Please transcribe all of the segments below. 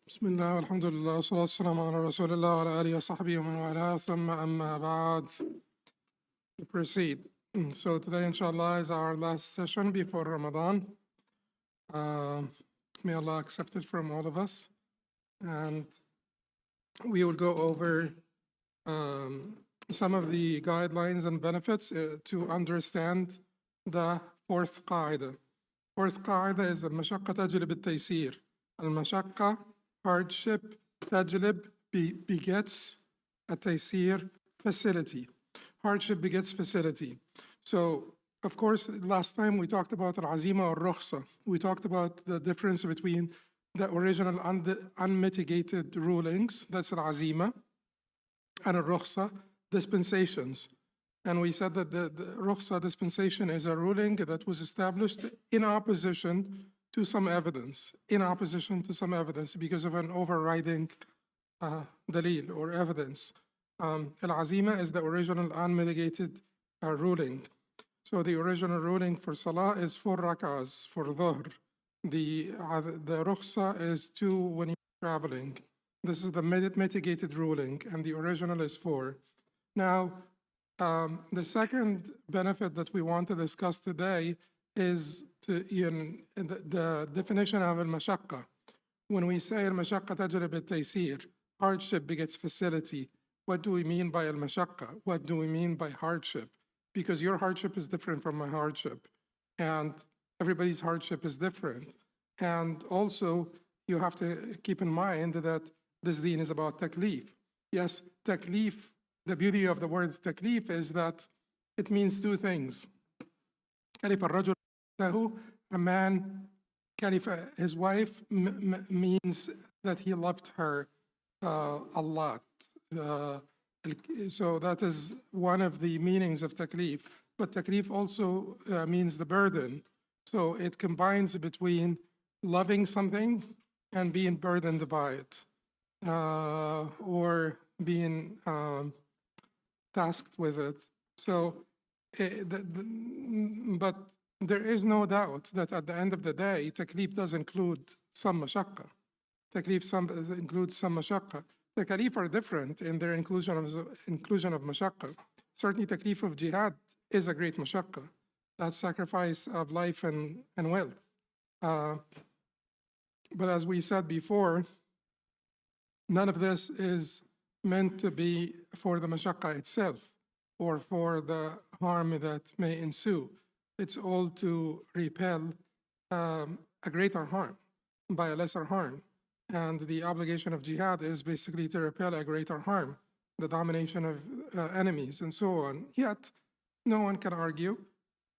بسم الله والحمد لله والصلاة والسلام على رسول الله وعلى آله وصحبه ومن والاه ثم أما بعد. To proceed. So today inshallah is our last session before Ramadan. May Allah accept it from all of us. And we will go over some of the guidelines and benefits to understand the fourth qaida. Fourth qaida is al-mashaqqa tajlib al-taysir. Al-mashaqqa, hardship, tajlib begets a taysir, facility. Hardship begets facility. So, of course, last time we talked about al-azima or rukhsa. We talked about the difference between the original unmitigated rulings, that's al-azima, and al-rukhsa, dispensations. And we said that the rukhsa dispensation is a ruling that was established in opposition to some evidence, because of an overriding dalil or evidence. Al-azima is the original unmitigated ruling. So the original ruling for salah is 4 rak'ahs for dhuhr. The rukhsa is 2 when you're traveling. This is the mitigated ruling, and the original is 4. Now, the second benefit that we want to discuss today is the definition of al-mashaqqa. When we say al-mashaqqa tajlib al-taysir, hardship begets facility, what do we mean by al-mashaqqa? What do we mean by hardship? Because your hardship is different from my hardship, and everybody's hardship is different. And also, you have to keep in mind that this deen is about taklif. Yes, taklif, the beauty of the word taklif is that it means 2 things. Kalif al-rajul, a man, kalif, his wife, means that he loved her a lot. So that is one of the meanings of taklif. But taklif also means the burden. So it combines between loving something and being burdened by it, or being tasked with it. So, but there is no doubt that at the end of the day, taklif does include some mashaqqa. Taklif includes some mashaqqa. Taklif are different in their inclusion of mashaqqa. Certainly, taklif of jihad is a great mashaqqa. That's sacrifice of life and wealth. But as we said before, none of this is meant to be for the mashaqqa itself or for the harm that may ensue. It's all to repel a greater harm by a lesser harm. And the obligation of jihad is basically to repel a greater harm, the domination of enemies and so on. Yet, no one can argue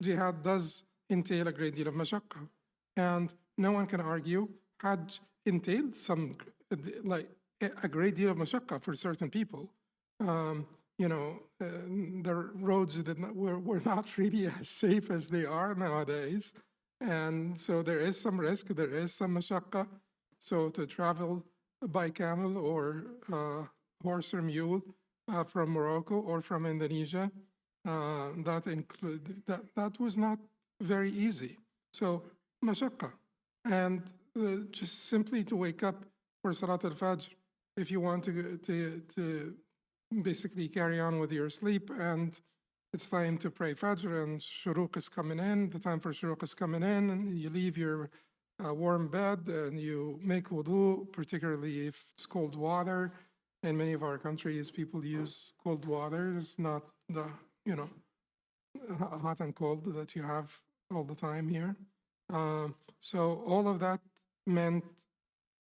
jihad does entail a great deal of mashaqqa. And no one can argue Hajj entailed like a great deal of mashaqqa for certain people. The roads were not really as safe as they are nowadays. And so there is some risk, there is some mashaqqa. So to travel by camel or horse or mule from Morocco or from Indonesia, that was not very easy. So mashaqqa. And just simply to wake up for Salat al-Fajr, if you want to basically carry on with your sleep, and it's time to pray Fajr, and Shuruq is coming in, the time for Shuruq is coming in, and you leave your warm bed and you make wudu, particularly if it's cold water. In many of our countries, people use cold water. It's not the, hot and cold that you have all the time here. So all of that meant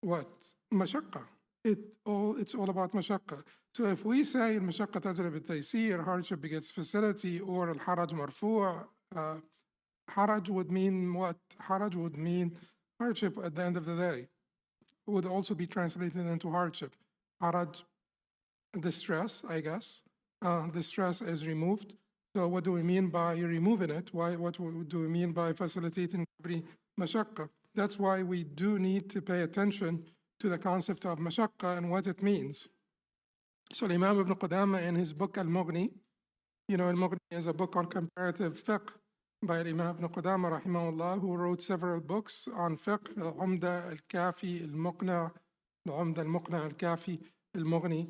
what? Mashaqqa. It's all about mashaqqa. So if we say al-mashaqqa tajlib al-taysir, hardship begets facility, or al-haraj marfu', haraj would mean what? Haraj would mean hardship at the end of the day. It would also be translated into hardship. Haraj, distress, I guess. Distress is removed. So what do we mean by removing it? What do we mean by facilitating every mashaqqa? That's why we do need to pay attention to the concept of mashaqqa and what it means. So Imam Ibn Qudama in his book Al-Mughni, Al-Mughni is a book on comparative fiqh by Imam Ibn Qudama rahimahullah, who wrote several books on fiqh, Al-Umda, Al-Kafi, Al-Muqna, al-Umda, al-Muqna, al-Kafi, al-Mughni.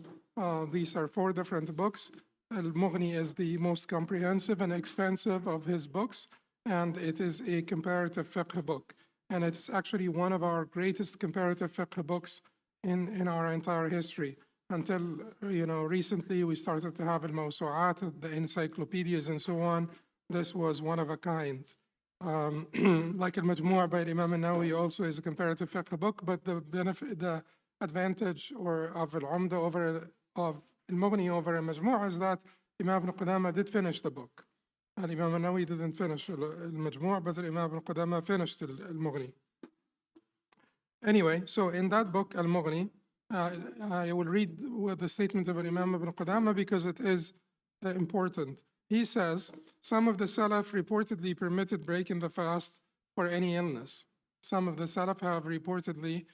These are 4 different books. Al-Mughni is the most comprehensive and expensive of his books, and it is a comparative fiqh book. And it's actually one of our greatest comparative fiqh books in our entire history. Until, recently we started to have al-Mawsu'at, the encyclopedias and so on. This was one of a kind. Like al-Majmu' by Imam al-Nawawi also is a comparative fiqh book, but the advantage of al-Umda of al-Mughni over al-Majmu' is that Imam ibn Qudama did finish the book. And Imam al-Nawawi didn't finish al-Majmu', but Imam ibn Qudama finished al-Mughni. Anyway, so in that book, al-Mughni, I will read the statement of Imam ibn Qudama because it is important. He says, some of the Salaf reportedly permitted breaking the fast for any illness. Some of the Salaf have reportedly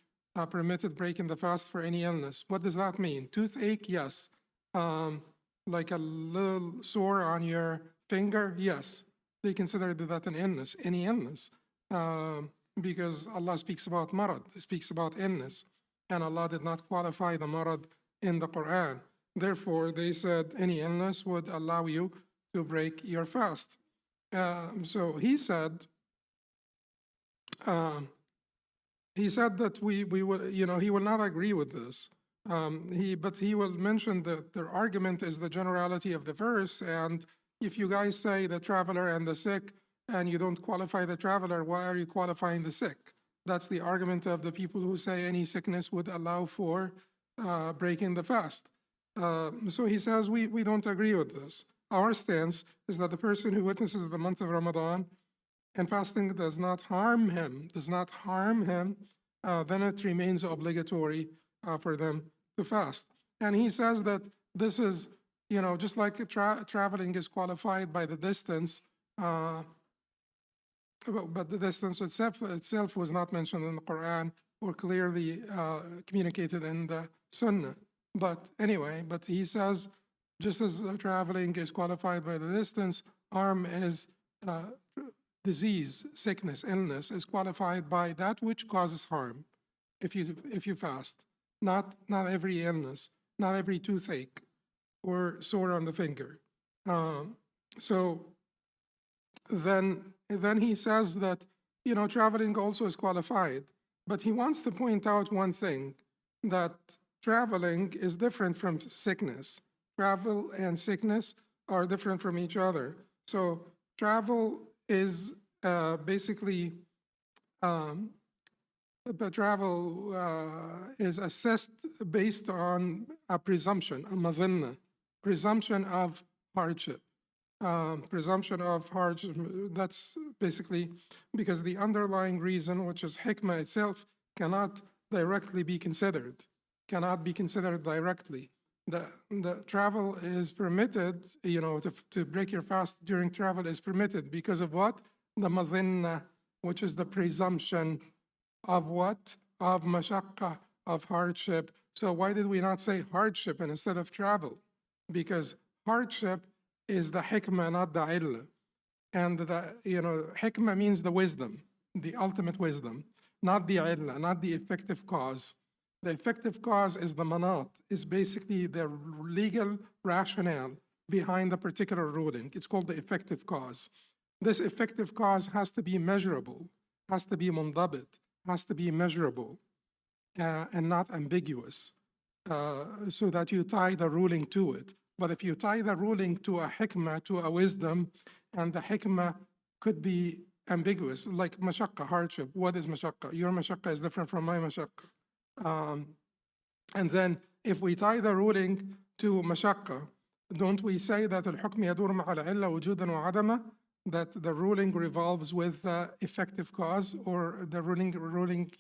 permitted breaking the fast for any illness. What does that mean? Toothache, yes. Like a little sore on your finger, yes. They consider that an illness, any illness. Because Allah speaks about marad, speaks about illness. And Allah did not qualify the marad in the Quran. Therefore, they said any illness would allow you to break your fast. So he said that we will, he will not agree with this. But he will mention that their argument is the generality of the verse. And if you guys say the traveler and the sick, and you don't qualify the traveler, why are you qualifying the sick? That's the argument of the people who say any sickness would allow for breaking the fast. So he says, we don't agree with this. Our stance is that the person who witnesses the month of Ramadan and fasting does not harm him, then it remains obligatory for them to fast. And he says that this is, just like traveling is qualified by the distance, but the distance itself was not mentioned in the Quran or clearly communicated in the Sunnah. But anyway, but he says, just as traveling is qualified by the distance, harm is disease, sickness, illness is qualified by that which causes harm if you fast. Not every illness, not every toothache or sore on the finger. So then he says that, traveling also is qualified, but he wants to point out one thing, that traveling is different from sickness. Travel and sickness are different from each other. So travel is basically, travel is assessed based on a presumption, a madhinna, presumption of hardship. Presumption of hardship, that's basically because the underlying reason, which is hikmah itself, cannot directly be considered, directly. The travel is permitted, to break your fast during travel is permitted because of what? The madhinna, which is the presumption of what? Of mashaqqa, of hardship. So why did we not say hardship instead of travel? Because hardship is the hikmah, not the illah. And hikmah means the wisdom, the ultimate wisdom, not the illah, not the effective cause. The effective cause is the manat, is basically the legal rationale behind a particular ruling. It's called the effective cause. This effective cause has to be measurable, has to be mundabit, has to be measurable, and not ambiguous, so that you tie the ruling to it. But if you tie the ruling to a hikmah, to a wisdom, and the hikmah could be ambiguous, like mashaqqa, hardship. What is mashaqqa? Your mashaqqa is different from my mashaqqa. And then if we tie the ruling to mashaqqa, don't we say that al-hukm yadur ma'a al-illa wujudan wa adama, that the ruling revolves with effective cause, or the ruling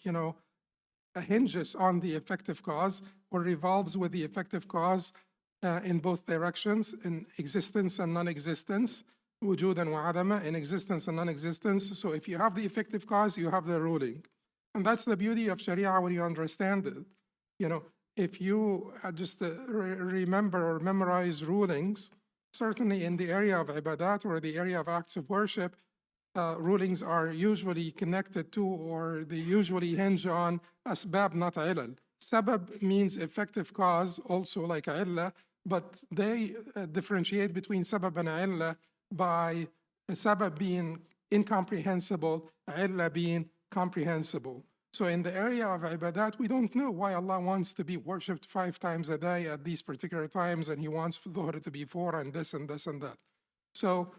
hinges on the effective cause, or revolves with the effective cause in both directions, in existence and non-existence, wujudan wa adama, in existence and non-existence. So if you have the effective cause, you have the ruling. And that's the beauty of Sharia when you understand it. If you just remember or memorize rulings, certainly in the area of ibadat or the area of acts of worship, rulings are usually connected to, or they usually hinge on asbab, not ilal. sabab means effective cause, also like illa, but they differentiate between sabab and illa by sabab being incomprehensible, illa being comprehensible. So in the area of ibadat, we don't know why Allah wants to be worshipped 5 times a day at these particular times, and He wants Dhuhr to be 4 and this and this and that. So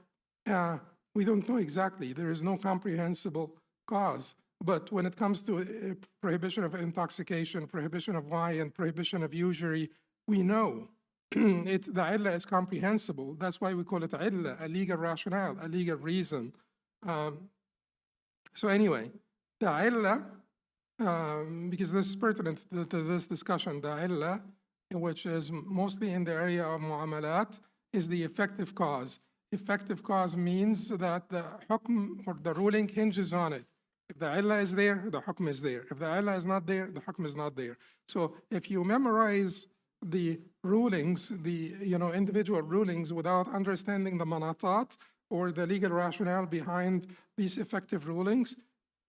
we don't know exactly. There is no comprehensible cause. But when it comes to prohibition of intoxication, prohibition of wine, prohibition of usury, we know the illa is comprehensible. That's why we call it illa, a legal rationale, a legal reason. So anyway, the illa, because this is pertinent to this discussion, the illa, which is mostly in the area of mu'amalat, is the effective cause. Effective cause means that the hukm or the ruling hinges on it. If the illa is there, the hukm is there. If the illa is not there, the hukm is not there. So if you memorize the rulings, the individual rulings without understanding the manatat or the legal rationale behind these effective rulings,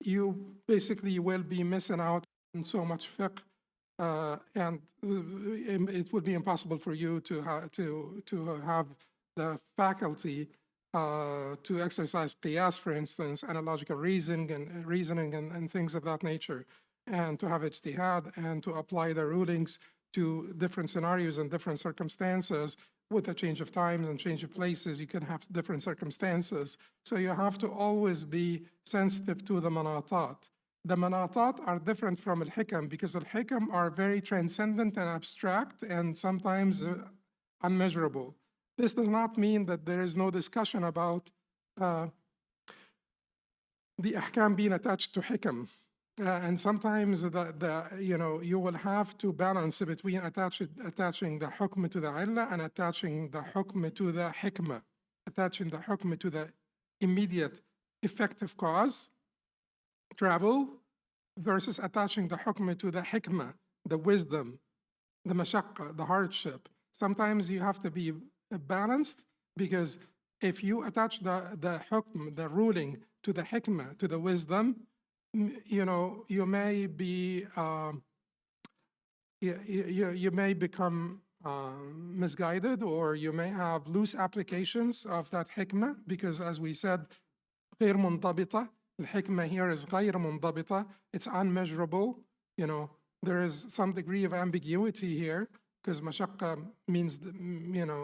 you basically will be missing out on so much fiqh, and it would be impossible for you to have the faculty to exercise qiyas, for instance, analogical reasoning and things of that nature, and to have ijtihad and to apply the rulings to different scenarios and different circumstances. With a change of times and change of places, you can have different circumstances. So you have to always be sensitive to the manatat. The manatat are different from al-hikam because al-hikam are very transcendent and abstract and sometimes unmeasurable. This does not mean that there is no discussion about the ahkam being attached to hikam. And sometimes you will have to balance between attaching the hukm to the illa and attaching the hukm to the hikmah, attaching the hukm to the immediate effective cause, travel, versus attaching the hukm to the hikmah, the wisdom, the mashaqqa, the hardship. Sometimes you have to be balanced, because if you attach the hukm, the ruling, to the hikmah, to the wisdom, you may be you may become misguided, or you may have loose applications of that hikmah, because as we said, غير منضبطة. The hikmah here is غير منضبطة. It's unmeasurable. There is some degree of ambiguity here, because mashaqqa means,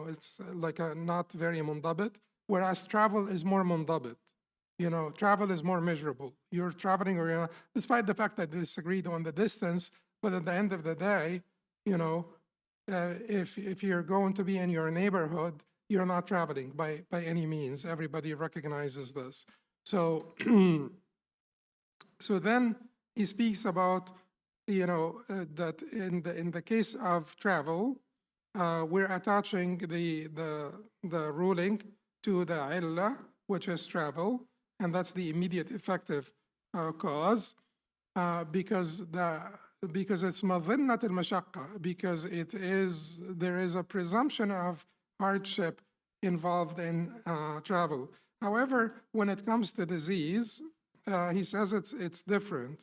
it's like a not very mundabit, whereas travel is more mundabit. Travel is more measurable. You're traveling, or despite the fact that they disagreed on the distance, but at the end of the day, if you're going to be in your neighborhood, you're not traveling by any means. Everybody recognizes this. So, so then he speaks about, that in the case of travel, we're attaching the ruling to the illah, which is travel, and that's the immediate effective cause, because it's madhinnat al-mashaqqa, because there is a presumption of hardship involved in travel. However, when it comes to disease, he says it's different.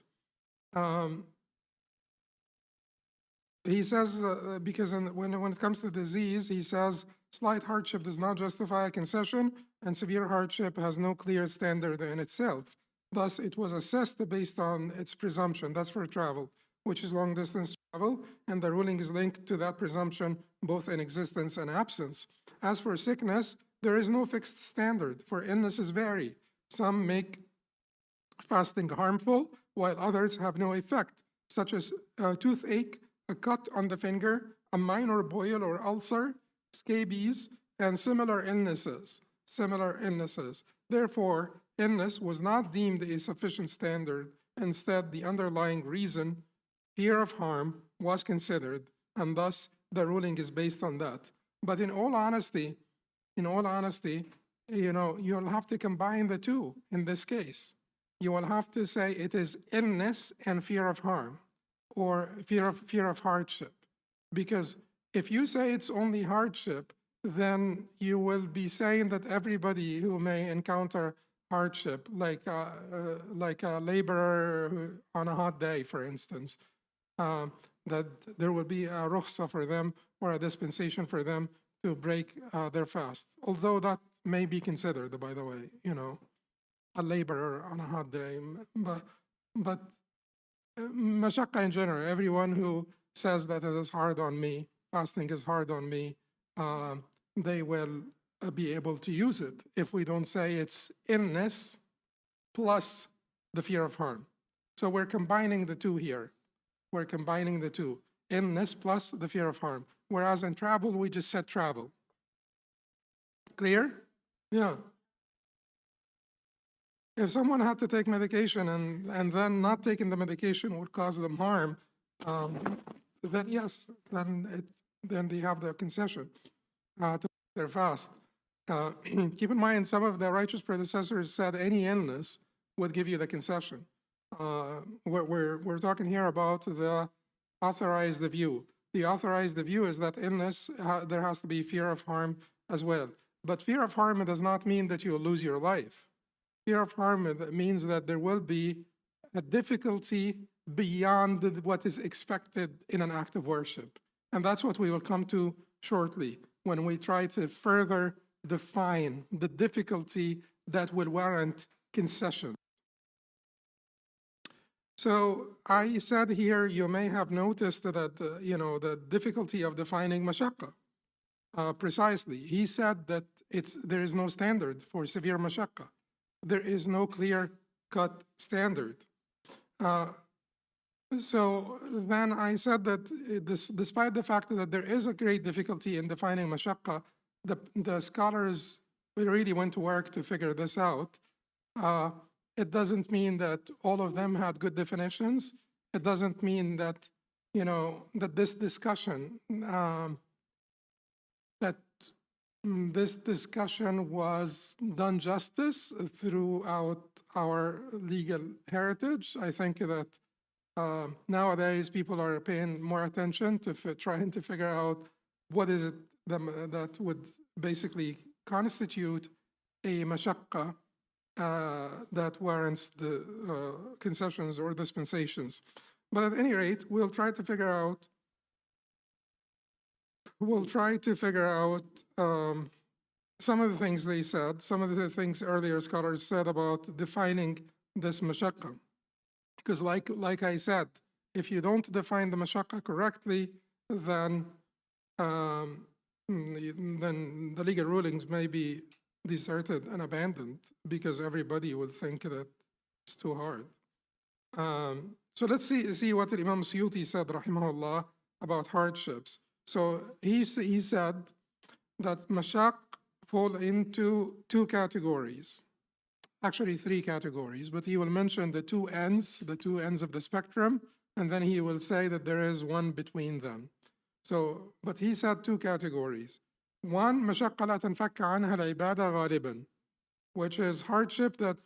He says, because when it comes to disease, he says, slight hardship does not justify a concession, and severe hardship has no clear standard in itself. Thus, it was assessed based on its presumption. That's for travel, which is long distance travel, and the ruling is linked to that presumption, both in existence and absence. As for sickness, there is no fixed standard, for illnesses vary. Some make fasting harmful, while others have no effect, such as toothache, a cut on the finger, a minor boil or ulcer, scabies, and similar illnesses. Therefore, illness was not deemed a sufficient standard. Instead, the underlying reason, fear of harm, was considered, and thus the ruling is based on that. But in all honesty, you'll have to combine the two in this case. You will have to say it is illness and fear of harm, or fear of hardship. Because if you say it's only hardship, then you will be saying that everybody who may encounter hardship, like a laborer on a hot day, for instance, that there will be a rukhsa for them or a dispensation for them to break their fast. Although that may be considered, by the way, a laborer on a hot day. But mashaqqa in general, everyone who says that it is hard on me, fasting is hard on me, they will be able to use it if we don't say it's illness plus the fear of harm. So we're combining the two here. We're combining the two, illness plus the fear of harm. Whereas in travel, we just said travel. Clear? Yeah. If someone had to take medication and then not taking the medication would cause them harm, then yes, then they have the concession to their fast. Keep in mind, some of the righteous predecessors said any illness would give you the concession. We're talking here about the authorized view. The authorized view is that illness, there has to be fear of harm as well. But fear of harm does not mean that you will lose your life. Fear of harm means that there will be a difficulty beyond what is expected in an act of worship. And that's what we will come to shortly when we try to further define the difficulty that will warrant concession. So I said here, you may have noticed that the difficulty of defining mashaqqa. Precisely, he said that there is no standard for severe mashaqqa. There is no clear-cut standard. So then I said that despite the fact that there is a great difficulty in defining mashaqqa, the scholars really went to work to figure this out. It doesn't mean that all of them had good definitions. It doesn't mean that, that this discussion, this discussion was done justice throughout our legal heritage. I think that nowadays people are paying more attention to trying to figure out what is it that would basically constitute a mashaqqa that warrants the concessions or dispensations. But at any rate, we'll try to figure out some of the things they said, some of the things earlier scholars said about defining this mashaqqa. Because like I said, if you don't define the mashaqqa correctly, then the legal rulings may be deserted and abandoned because everybody will think that it's too hard. So let's see what Imam Suyuti said, rahimahullah, about hardships. So he said that mashaq fall into two categories, actually three categories, but he will mention the two ends of the spectrum, and then he will say that there is one between them. So, but he said two categories. One, مشقة لا تنفك عنها العبادة غالبا, which is hardship that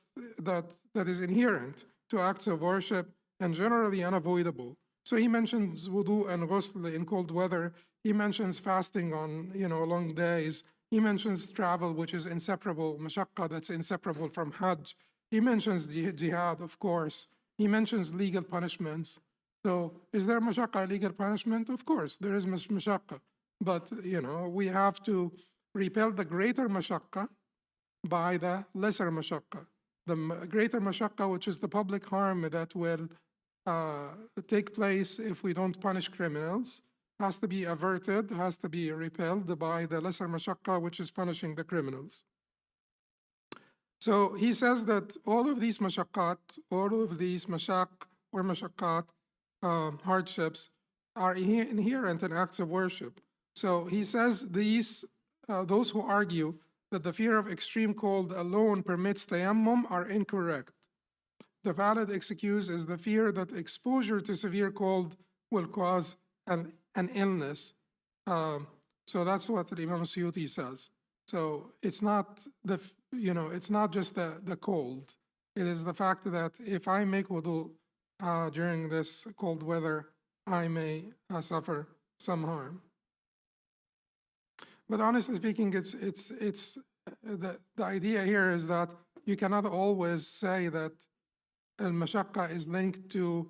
is inherent to acts of worship and generally unavoidable. So he mentions wudu and ghusl in cold weather. He mentions fasting on long days. He mentions travel, which is inseparable, mashaqqa that's inseparable from Hajj. He mentions jihad, of course. He mentions legal punishments. So is there mashaqqa legal punishment? Of course, there is mashaqqa. But, we have to repel the greater mashaqqa by the lesser mashaqqa. The greater mashaqqa, which is the public harm that will take place if we don't punish criminals, has to be averted, has to be repelled by the lesser mashaqqa, which is punishing the criminals. So he says that all of these mashaqqat, all of these mashaq or mashaqqat, hardships, are inherent in acts of worship. So he says those who argue that the fear of extreme cold alone permits tayammum are incorrect. The valid excuse is the fear that exposure to severe cold will cause an illness. So that's what Imam Suyuti says. So it's not it's not just the cold. It is the fact that if I make wudu during this cold weather, I may suffer some harm. But honestly speaking, it's the idea here is that you cannot always say that al-mashaqqa is linked to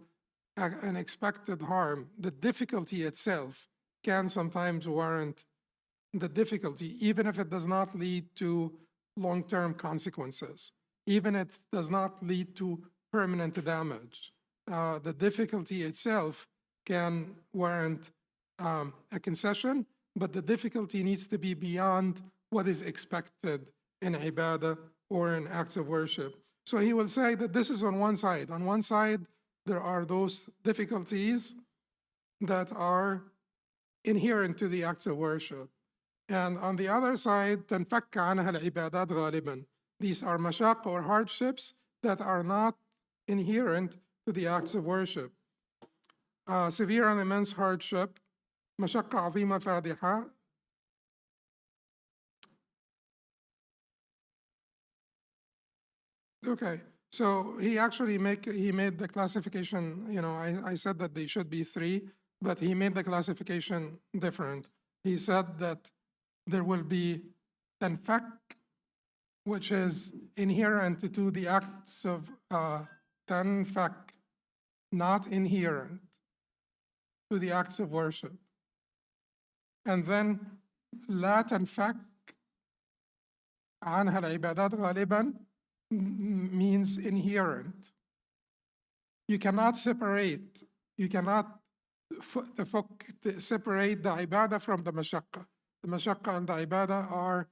an expected harm, the difficulty itself can sometimes warrant the difficulty, even if it does not lead to long-term consequences, even if it does not lead to permanent damage. The difficulty itself can warrant a concession, but the difficulty needs to be beyond what is expected in ibadah or in acts of worship. So he will say that this is on one side. On one side, there are those difficulties that are inherent to the acts of worship. And on the other side, تنفك عنها العبادات غالبا. These are mashaq or hardships that are not inherent to the acts of worship. Severe and immense hardship, مشقة عظيمة فادحة. Okay, so he actually made the classification, I said that they should be three, but he made the classification different. He said that there will be tanfak, which is inherent to the acts of tanfak, not inherent to the acts of worship. And then لا تنفك عنها العبادات غالبا means inherent. You cannot separate, you cannot separate the ibadah from the mashaqqa. The mashaqqa and the ibadah are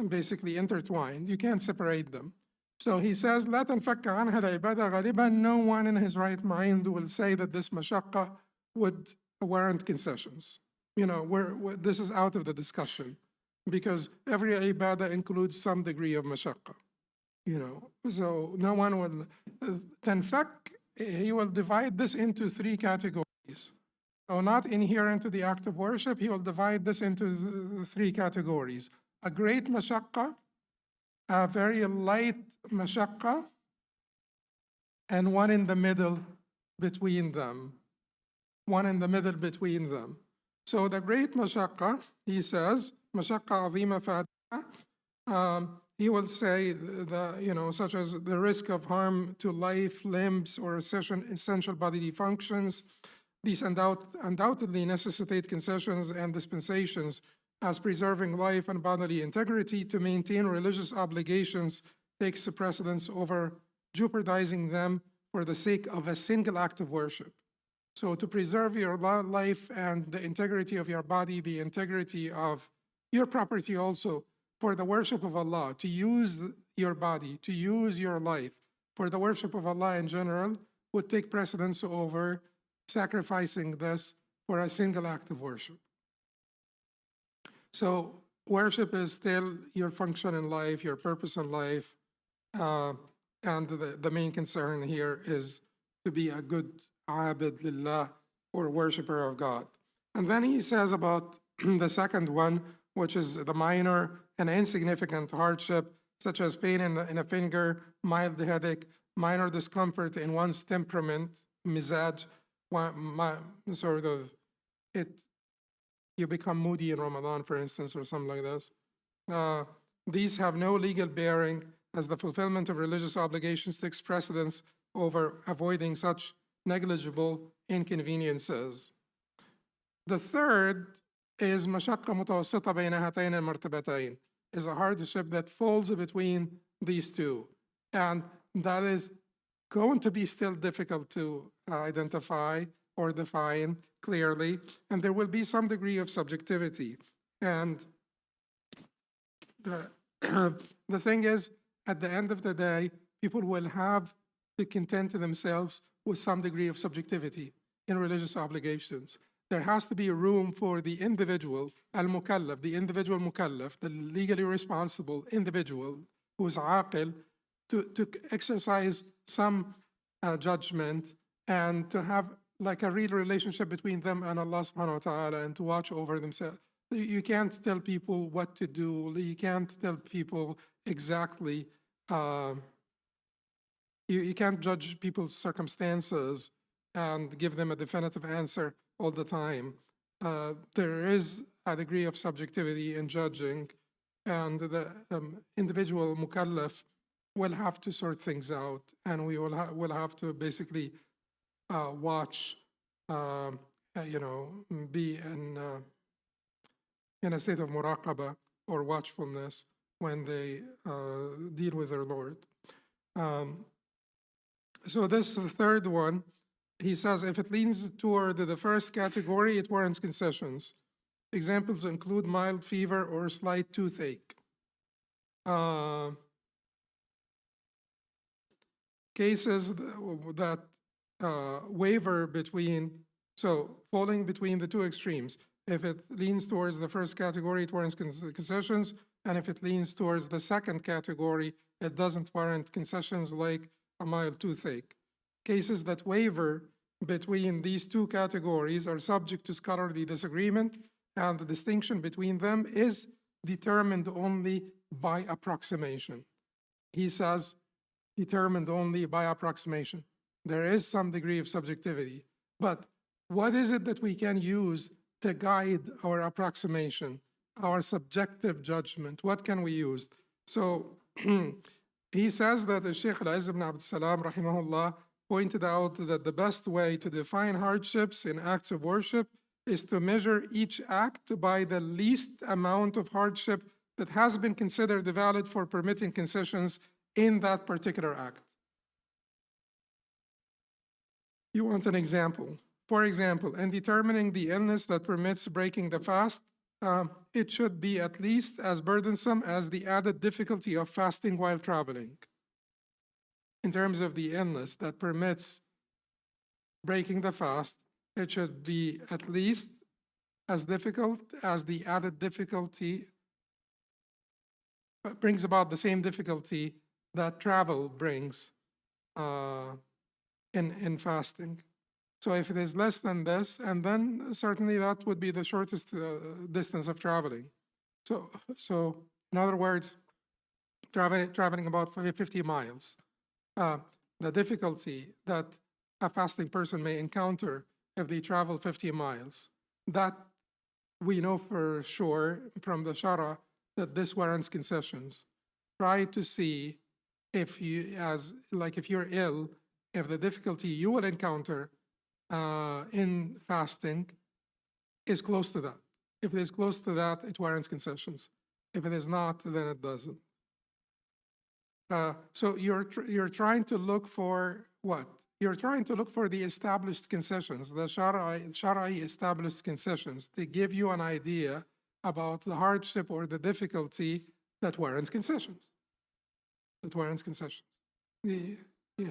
basically intertwined. You can't separate them. So he says, لا تنفك عنها العبادة غالبا. No one in his right mind will say that this mashaqqa would warrant concessions. This is out of the discussion because every ibadah includes some degree of mashaqqa. So no one will, tanfak, he will divide this into three categories. So not inherent to the act of worship, he will divide this into three categories. A great mashaqqa, a very light mashaqqa, and one in the middle between them. One in the middle between them. So the great mashaqqa, he says, mashaqqa azima fadiha, he will say, such as the risk of harm to life, limbs, or essential bodily functions. These undoubtedly necessitate concessions and dispensations, as preserving life and bodily integrity to maintain religious obligations takes precedence over jeopardizing them for the sake of a single act of worship. So to preserve your life and the integrity of your body, the integrity of your property also, for the worship of Allah, to use your body, to use your life for the worship of Allah in general would take precedence over sacrificing this for a single act of worship. So worship is still your function in life, your purpose in life, and the main concern here is to be a good abid lillah, or worshiper of God. And then he says about the second one, which is the minor and insignificant hardship, such as pain in a finger, mild headache, minor discomfort in one's temperament, mizaj, you become moody in Ramadan, for instance, or something like this. These have no legal bearing, as the fulfillment of religious obligations takes precedence over avoiding such negligible inconveniences. The third is مشقة متوسطة بين هاتين المرتبتين, is a hardship that falls between these two. And that is going to be still difficult to identify or define clearly, and there will be some degree of subjectivity. And the thing is, at the end of the day, people will have to content themselves with some degree of subjectivity in religious obligations. There has to be room for the individual, al-mukallaf, the individual mukallaf, the legally responsible individual who is aqil, to exercise some judgment and to have like a real relationship between them and Allah subhanahu wa ta'ala, and to watch over themselves. You can't tell people what to do. You can't tell people exactly, you can't judge people's circumstances and give them a definitive answer all the time. There is a degree of subjectivity in judging, and the individual mukallaf will have to sort things out, and we will have to basically watch, be in a state of muraqaba or watchfulness when they deal with their Lord. So this third one, he says, if it leans toward the first category, it warrants concessions. Examples include mild fever or slight toothache. Cases that waver between, so falling between the two extremes. If it leans towards the first category, it warrants concessions, and if it leans towards the second category, it doesn't warrant concessions, like a mild toothache. Cases that waver between these two categories are subject to scholarly disagreement, and the distinction between them is determined only by approximation. He says, determined only by approximation. There is some degree of subjectivity, but what is it that we can use to guide our approximation, our subjective judgment? What can we use? So he says that the Sheikh al-Izz ibn Abd Salam, rahimahullah, pointed out that the best way to define hardships in acts of worship is to measure each act by the least amount of hardship that has been considered valid for permitting concessions in that particular act. You want an example? For example, in determining the illness that permits breaking the fast, it should be at least as burdensome as the added difficulty of fasting while traveling. In terms of the illness that permits breaking the fast, it should be at least as difficult as the added difficulty, brings about the same difficulty that travel brings in fasting. So if it is less than this, and then certainly that would be the shortest distance of traveling. So in other words, traveling about 50 miles. The difficulty that a fasting person may encounter if they travel 50 miles, that we know for sure from the Sharia that this warrants concessions. Try to see if if you're ill, if the difficulty you will encounter in fasting is close to that. If it is close to that, it warrants concessions. If it is not, then it doesn't. So you're trying to look for what? You're trying to look for the established concessions, the Shara'i established concessions, to give you an idea about the hardship or the difficulty that warrants concessions. That warrants concessions. Yeah.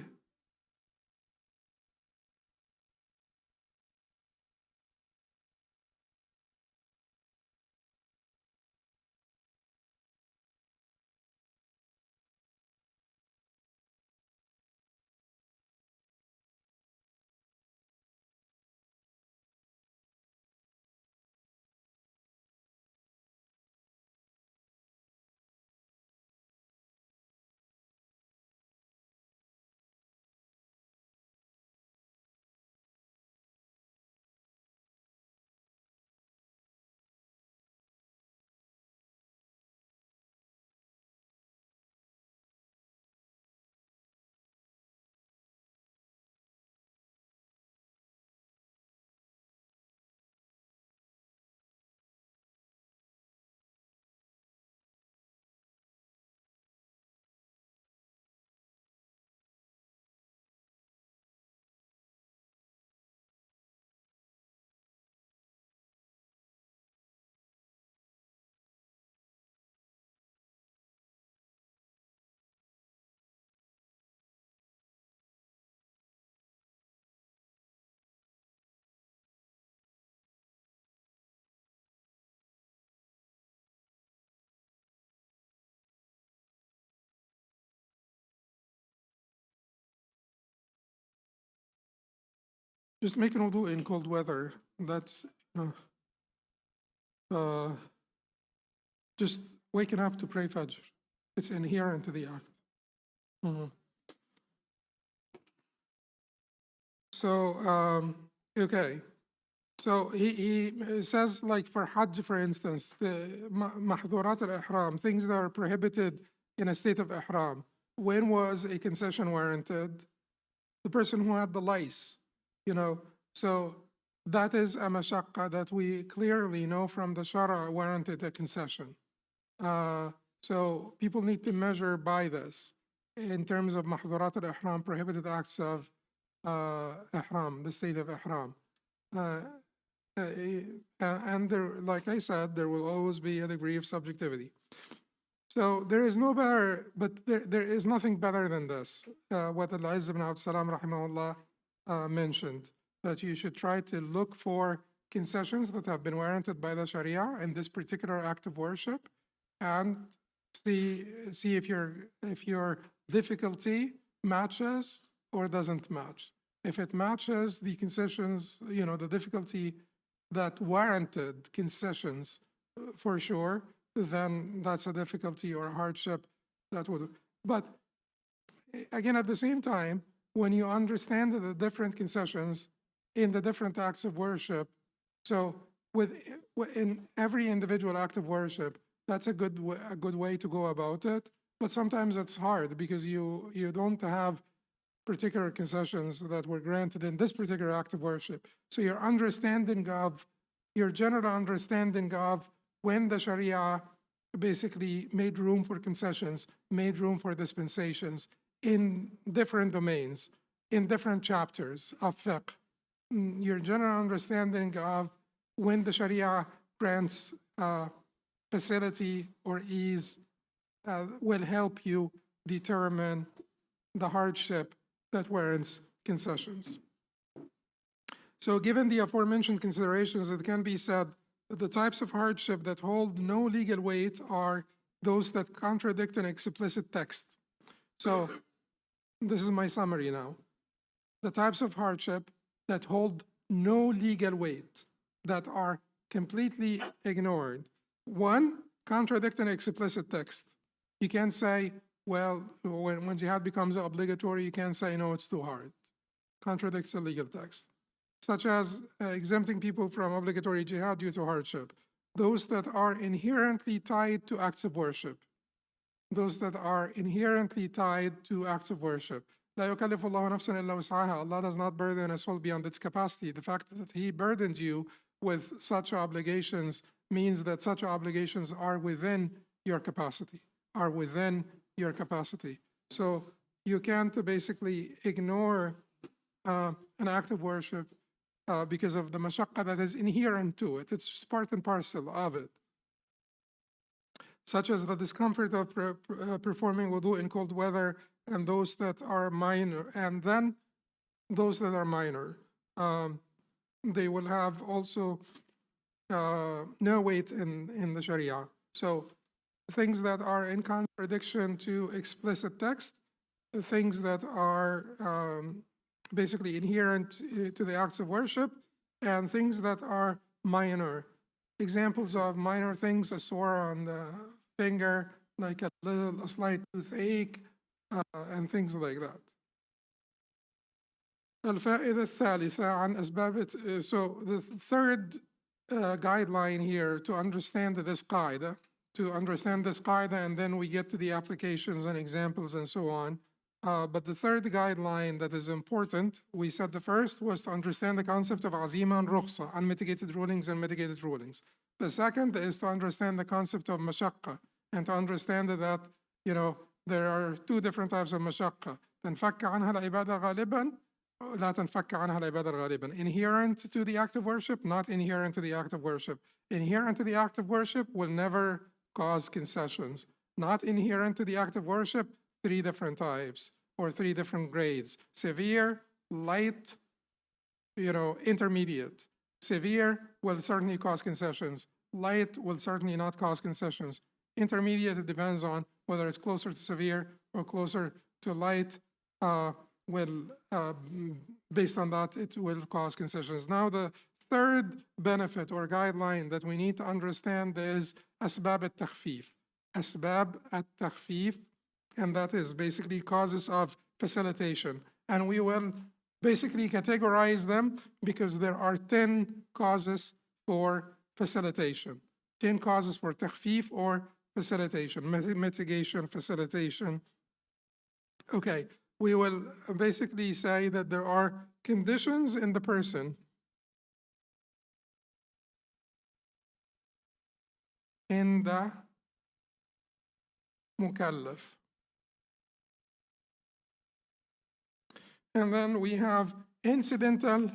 Just make an wudu in cold weather. That's just waking up to pray Fajr. It's inherent to the act. So, okay. So he says, like for Hajj, for instance, the mahdurat al-ihram, things that are prohibited in a state of ihram. When was a concession warranted? The person who had the lice, you know. So that is a mashaqqa that we clearly know from the Shara warranted a concession. So people need to measure by this in terms of mahdurat al-ihram, prohibited acts of ihram, the state of ihram. And there, like I said, there will always be a degree of subjectivity. So there is no better, but there is nothing better than this. What Al-Izz ibn Abd Salam rahimahullah mentioned, that you should try to look for concessions that have been warranted by the Sharia in this particular act of worship, and see if your difficulty matches or doesn't match. If it matches the concessions, the difficulty that warranted concessions for sure, then that's a difficulty or a hardship that would. But again, at the same time, when you understand the different concessions in the different acts of worship, so in every individual act of worship, that's a good way to go about it. But sometimes it's hard because you don't have particular concessions that were granted in this particular act of worship. So your general understanding of when the Sharia basically made room for concessions, made room for dispensations in different domains, in different chapters of fiqh. Your general understanding of when the Sharia grants facility or ease will help you determine the hardship that warrants concessions. So given the aforementioned considerations, it can be said that the types of hardship that hold no legal weight are those that contradict an explicit text. So this is my summary now. The types of hardship that hold no legal weight, that are completely ignored. One, contradict an explicit text. You can't say, well, when jihad becomes obligatory, you can't say, no, it's too hard. Contradicts a legal text. Such as exempting people from obligatory jihad due to hardship. Those that are inherently tied to acts of worship. Those that are inherently tied to acts of worship. لا يكلف الله نفسا إلا وسعها. Allah does not burden a soul beyond its capacity. The fact that He burdened you with such obligations means that such obligations are within your capacity, So you can't basically ignore an act of worship because of the mashaqqa that is inherent to it. It's just part and parcel of it. Such as the discomfort of performing wudu in cold weather, and those that are minor, and then those that are minor. They will have also no weight in the Sharia. So things that are in contradiction to explicit text, things that are basically inherent to the acts of worship, and things that are minor. Examples of minor things: a sore on the finger, like a slight toothache, and things like that. الفائدة الثالثة عن أسباب. So the third guideline here to understand this qaida, and then we get to the applications and examples and so on. But the third guideline that is important, we said the first was to understand the concept of azima and rukhsa, unmitigated rulings and mitigated rulings. The second is to understand the concept of mashaqqa, and to understand that, there are two different types of mashaqqa. تنفك عنها العبادة غالبا لا تنفك عنها العبادة غالبا. Inherent to the act of worship, not inherent to the act of worship. Inherent to the act of worship will never cause concessions. Not inherent to the act of worship, three different types or three different grades: severe, light, intermediate. Severe will certainly cause concessions. Light will certainly not cause concessions. Intermediate, it depends on whether it's closer to severe or closer to light. Based on that, it will cause concessions. Now, the third benefit or guideline that we need to understand is asbab al-takhfif. Asbab al-takhfif, and that is basically causes of facilitation. And we will basically categorize them because there are 10 causes for facilitation. 10 causes for takhfif or facilitation, mitigation, facilitation. Okay, we will basically say that there are conditions in the person in the mukallaf. And then we have incidental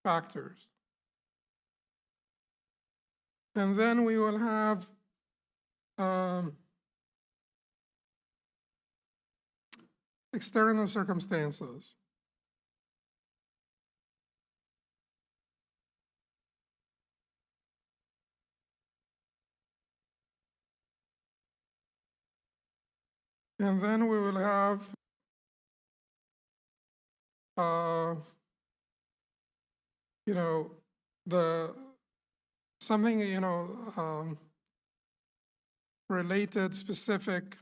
factors. And then we will have external circumstances. And then we will have something, related, specific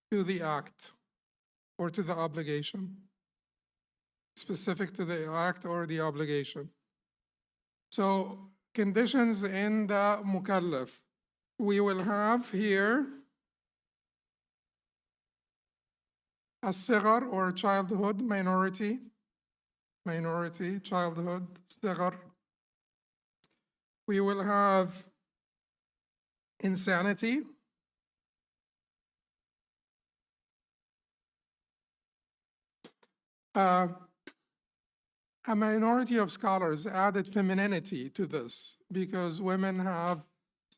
to the act or to the obligation. Specific to the act or the obligation. So conditions in the mukallaf. We will have here as-sighar or childhood, minority, childhood, sighar. We will have insanity. A minority of scholars added femininity to this because women have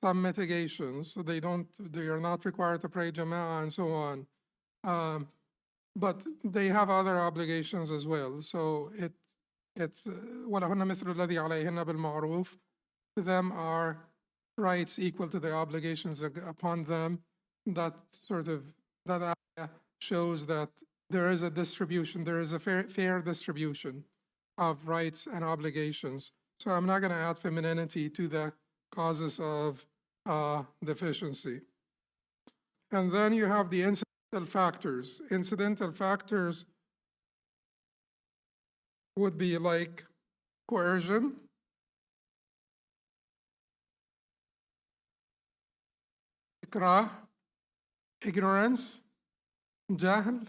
some mitigations, so they are not required to pray Jama'ah and so on. But they have other obligations as well. So وَلَهُنَّ مِثْلُ الَّذِي عَلَيْهِنَّ بِالْمَعْرُوفِ. To them are rights equal to the obligations upon them. That ayah shows that there is a distribution, there is a fair distribution of rights and obligations. So I'm not going to add femininity to the causes of deficiency. And then you have the incidental factors. Incidental factors would be like coercion, ikrah, ignorance, jahl,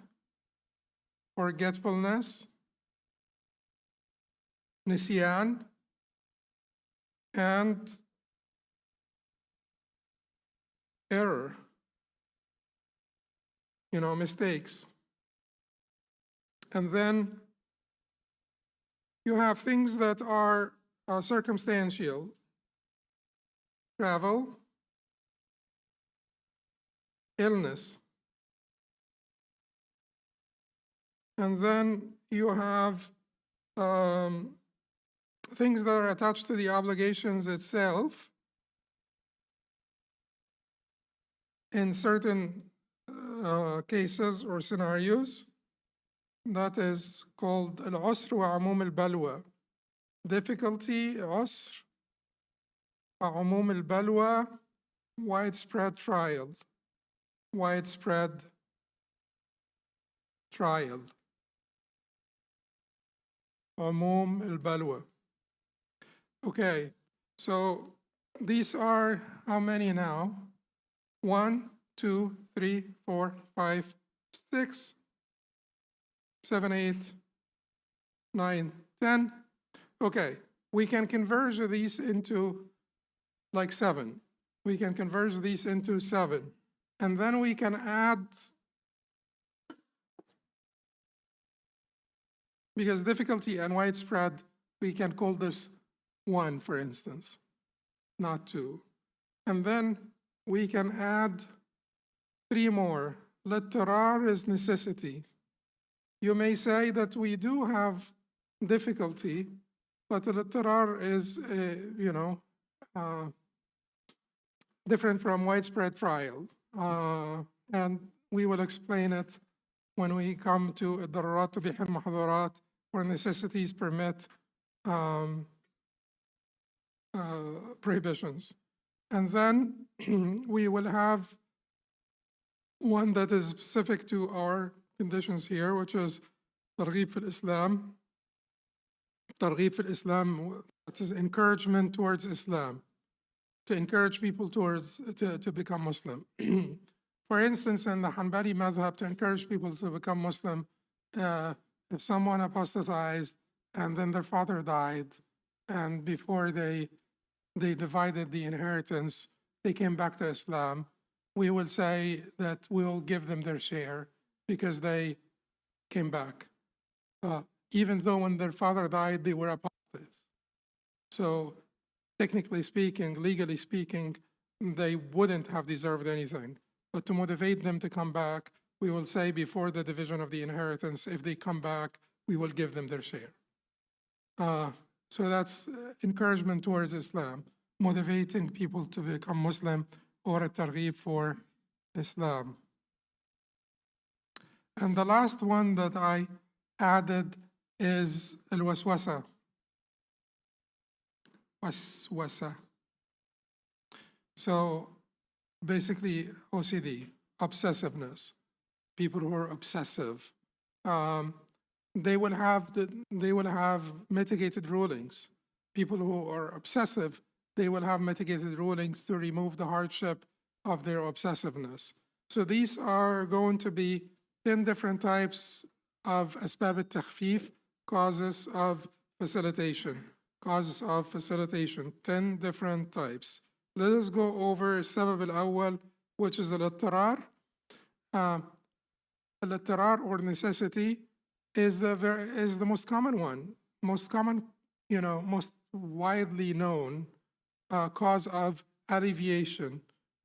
forgetfulness, nisyan, and error, mistakes. And then you have things that are circumstantial, travel, illness. And then you have things that are attached to the obligations itself in certain cases or scenarios. That is called al-usr wa umum al-balwa. Difficulty, usr, wa umum al-balwa, widespread trial. Widespread trial. Umum al-balwa. Okay, so these are how many now? 1, 2, 3, 4, 5, 6, 7, 8, 9, 10. Okay, we can converge these into like 7. We can converge these into 7. And then we can add, because difficulty and widespread, we can call this 1, for instance, not 2. And then we can add 3 more. Litterar is necessity. You may say that we do have difficulty, but litterar is, different from widespread trial. And we will explain it when we come to darurat tubih al-mahdhurat, where necessities permit prohibitions. And then we will have one that is specific to our conditions here, which is targhib fil Islam. Targhib fil Islam, that is encouragement towards Islam. to encourage people to become Muslim. For instance, in the Hanbali madhab, to encourage people to become Muslim, if someone apostatized and then their father died, and before they divided the inheritance, they came back to Islam, we will say that we'll give them their share because they came back. Even though when their father died, they were apostates. So technically speaking, legally speaking, they wouldn't have deserved anything. But to motivate them to come back, we will say before the division of the inheritance, if they come back, we will give them their share. So that's encouragement towards Islam, motivating people to become Muslim, or a targhib for Islam. And the last one that I added is al-waswasa. Waswasa. So basically OCD, obsessiveness. People who are obsessive, they will have mitigated rulings. People who are obsessive, they will have mitigated rulings to remove the hardship of their obsessiveness. So these are going to be 10 different types of asbab al-takhfif, causes of facilitation. Causes of facilitation, 10 different types. Let us go over sabab al-awwal, which is al-ittirar. Al-ittirar, or necessity, is the most common one, most widely known cause of alleviation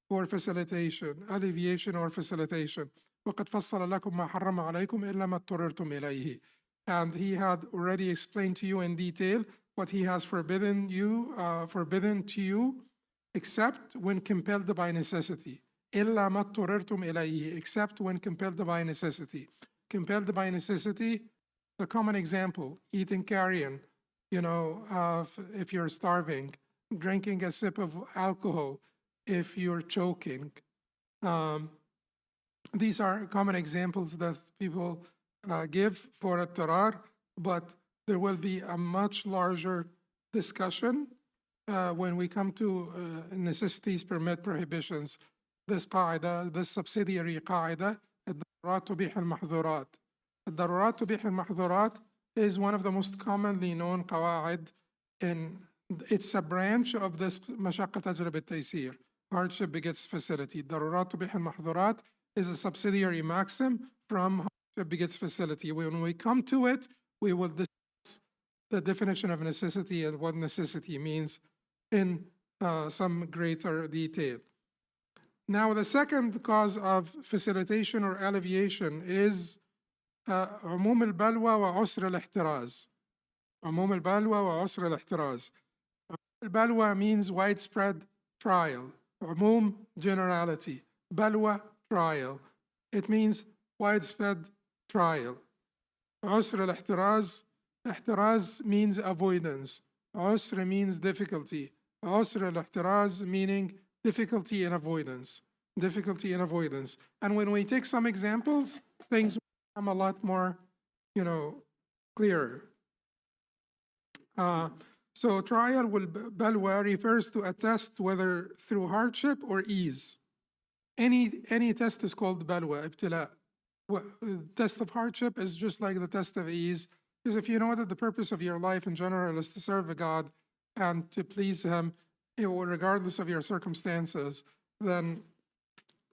or facilitation, alleviation or facilitation. وَقَدْ فَصَّلَ لَكُمْ مَا حَرَّمَ عَلَيْكُمْ إِلَّا مَا اضْطُرِرْتُمْ إِلَيْهِ. And he had already explained to you in detail what he has forbidden to you, except when compelled by necessity. إِلَّا مَا اضْطُرِرْتُمْ إِلَيْهِ, except when compelled by necessity. Compelled by necessity, the common example, eating carrion, if you're starving, drinking a sip of alcohol if you're choking. These are common examples that people give for al-tarar, but there will be a much larger discussion when we come to necessities permit prohibitions. This qaida, this subsidiary qaida, الضرورات تبيح المحظورات. الضرورات تبيح المحظورات is one of the most commonly known قواعد, and it's a branch of this مشقة تجلب التيسير. Hardship begets facility. الضرورات تبيح المحظورات is a subsidiary maxim from hardship begets facility. When we come to it, we will discuss the definition of necessity and what necessity means in some greater detail. Now, the second cause of facilitation or alleviation is عموم البلوى وعسر الاحتراز. عموم البلوى وعسر الاحتراز. البلوى means widespread trial. عموم, generality. بلوى, trial. It means widespread trial. عسر الاحتراز. احتراز means avoidance. عسر means difficulty. عسر الاحتراز meaning difficulty and avoidance. Difficulty and avoidance. And when we take some examples, things become a lot more, clearer. So trial balwa refers to a test whether through hardship or ease. Any test is called balwa, ibtila. Test of hardship is just like the test of ease, because if you know that the purpose of your life in general is to serve a God and to please Him, regardless of your circumstances, then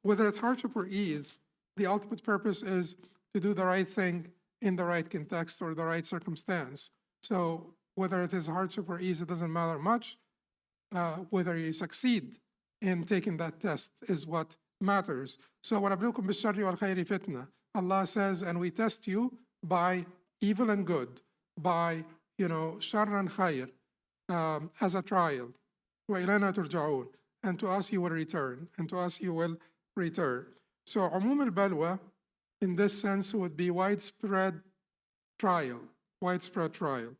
whether it's hardship or ease, the ultimate purpose is to do the right thing in the right context or the right circumstance. So whether it is hardship or ease, it doesn't matter much. Whether you succeed in taking that test is what matters. So وَنَبْلُوكُمْ بِالشَّرِّ وَالْخَيْرِ فِتْنَةً. Allah says, and we test you by evil and good, by shar and khayr, as a trial. وَإِلَيْنَا تُرْجَعُونَ. And to us you will return. And to us you will return. So عموم البلوى in this sense would be widespread trial. Widespread trial.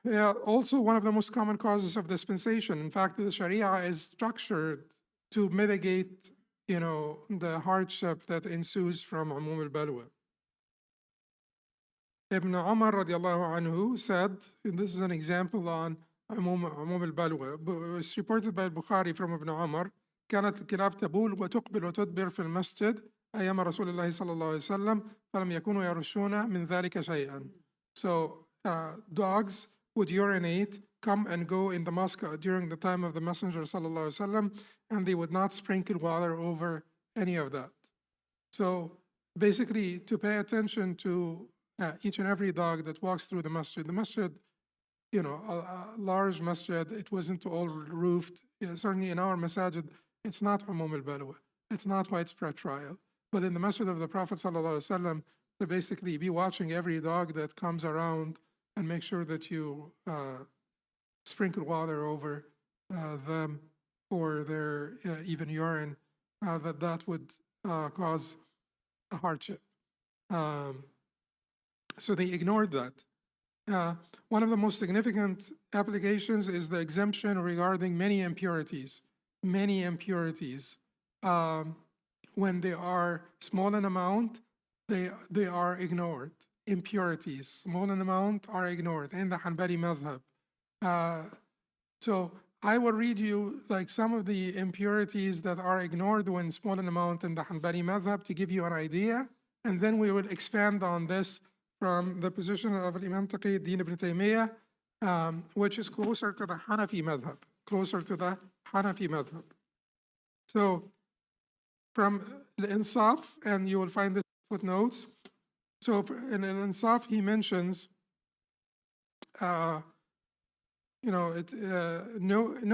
Yeah, also one of the most common causes of dispensation. In fact, the Sharia is structured to mitigate, the hardship that ensues from عموم البلوى. Ibn Umar radiallahu anhu said, and this is an example on عموم البلوى. It's reported by Bukhari from Ibn Umar. كانت الكلاب تبول وتقبل وتدبر في المسجد أيام رسول الله صلى الله عليه وسلم فلم يكونوا يرشون من ذلك شيئا. So dogs would urinate, come and go in the mosque during the time of the Messenger صلى الله عليه وسلم, and they would not sprinkle water over any of that. So basically, to pay attention to each and every dog that walks through the masjid, you know, a large masjid, it wasn't all roofed. Yeah, certainly in our masajid, it's not umum al-balwa. It's not widespread trial. But in the masjid of the Prophet ﷺ, to basically be watching every dog that comes around and make sure that you sprinkle water over them or their even urine, that would cause a hardship. So they ignored that. One of the most significant applications is the exemption regarding many impurities. Many impurities. When they are small in amount, they are ignored. Impurities, small in amount, are ignored in the Hanbali madhab. So I will read you like some of the impurities that are ignored when small in amount in the Hanbali madhab to give you an idea, and then we will expand on this from the position of Imam Taqiyuddin ibn Taymiyyah, which is closer to the Hanafi madhab, closer to the Hanafi madhab. So from al-Insaf, and you will find this footnotes. So in al-Insaf, he mentions, no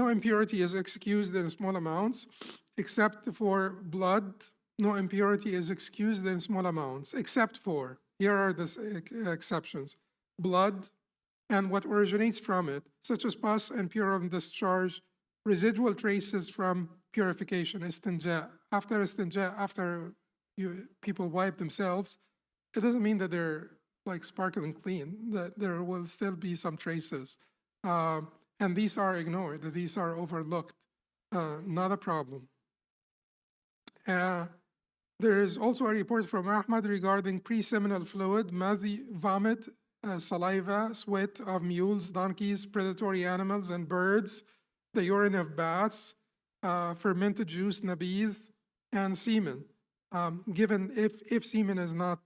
impurity is excused in small amounts, except for blood. No impurity is excused in small amounts, except for, here are the exceptions, blood and what originates from it, such as pus and purulent discharge, residual traces from purification, istinja. After istinja, after people wipe themselves, it doesn't mean that they're like sparkling clean, that there will still be some traces. And these are ignored, these are overlooked, not a problem. There is also a report from Ahmad regarding pre-seminal fluid, vomit, saliva, sweat of mules, donkeys, predatory animals, and birds, the urine of bats, fermented juice, nabiz, and semen. Given if semen is not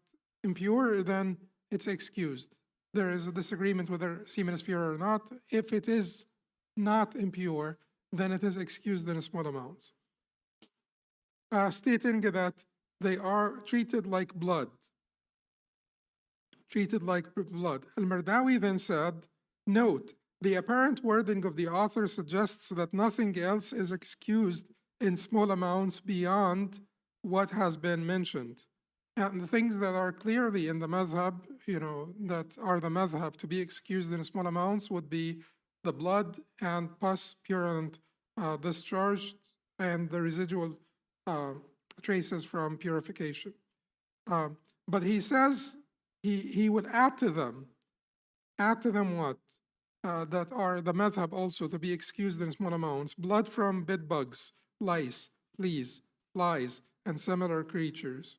impure, then it's excused. There is a disagreement whether semen is pure or not. If it is not impure, then it is excused in small amounts. Stating that they are treated like blood. Treated like blood. Al-Mardawi then said, note, the apparent wording of the author suggests that nothing else is excused in small amounts beyond what has been mentioned. And the things that are clearly in the madhab, that are the madhab to be excused in small amounts would be the blood and pus, purulent discharge, and the residual traces from purification. But he says he would add to them what? That are the madhab also to be excused in small amounts: blood from bed bugs, lice, fleas, flies, and similar creatures.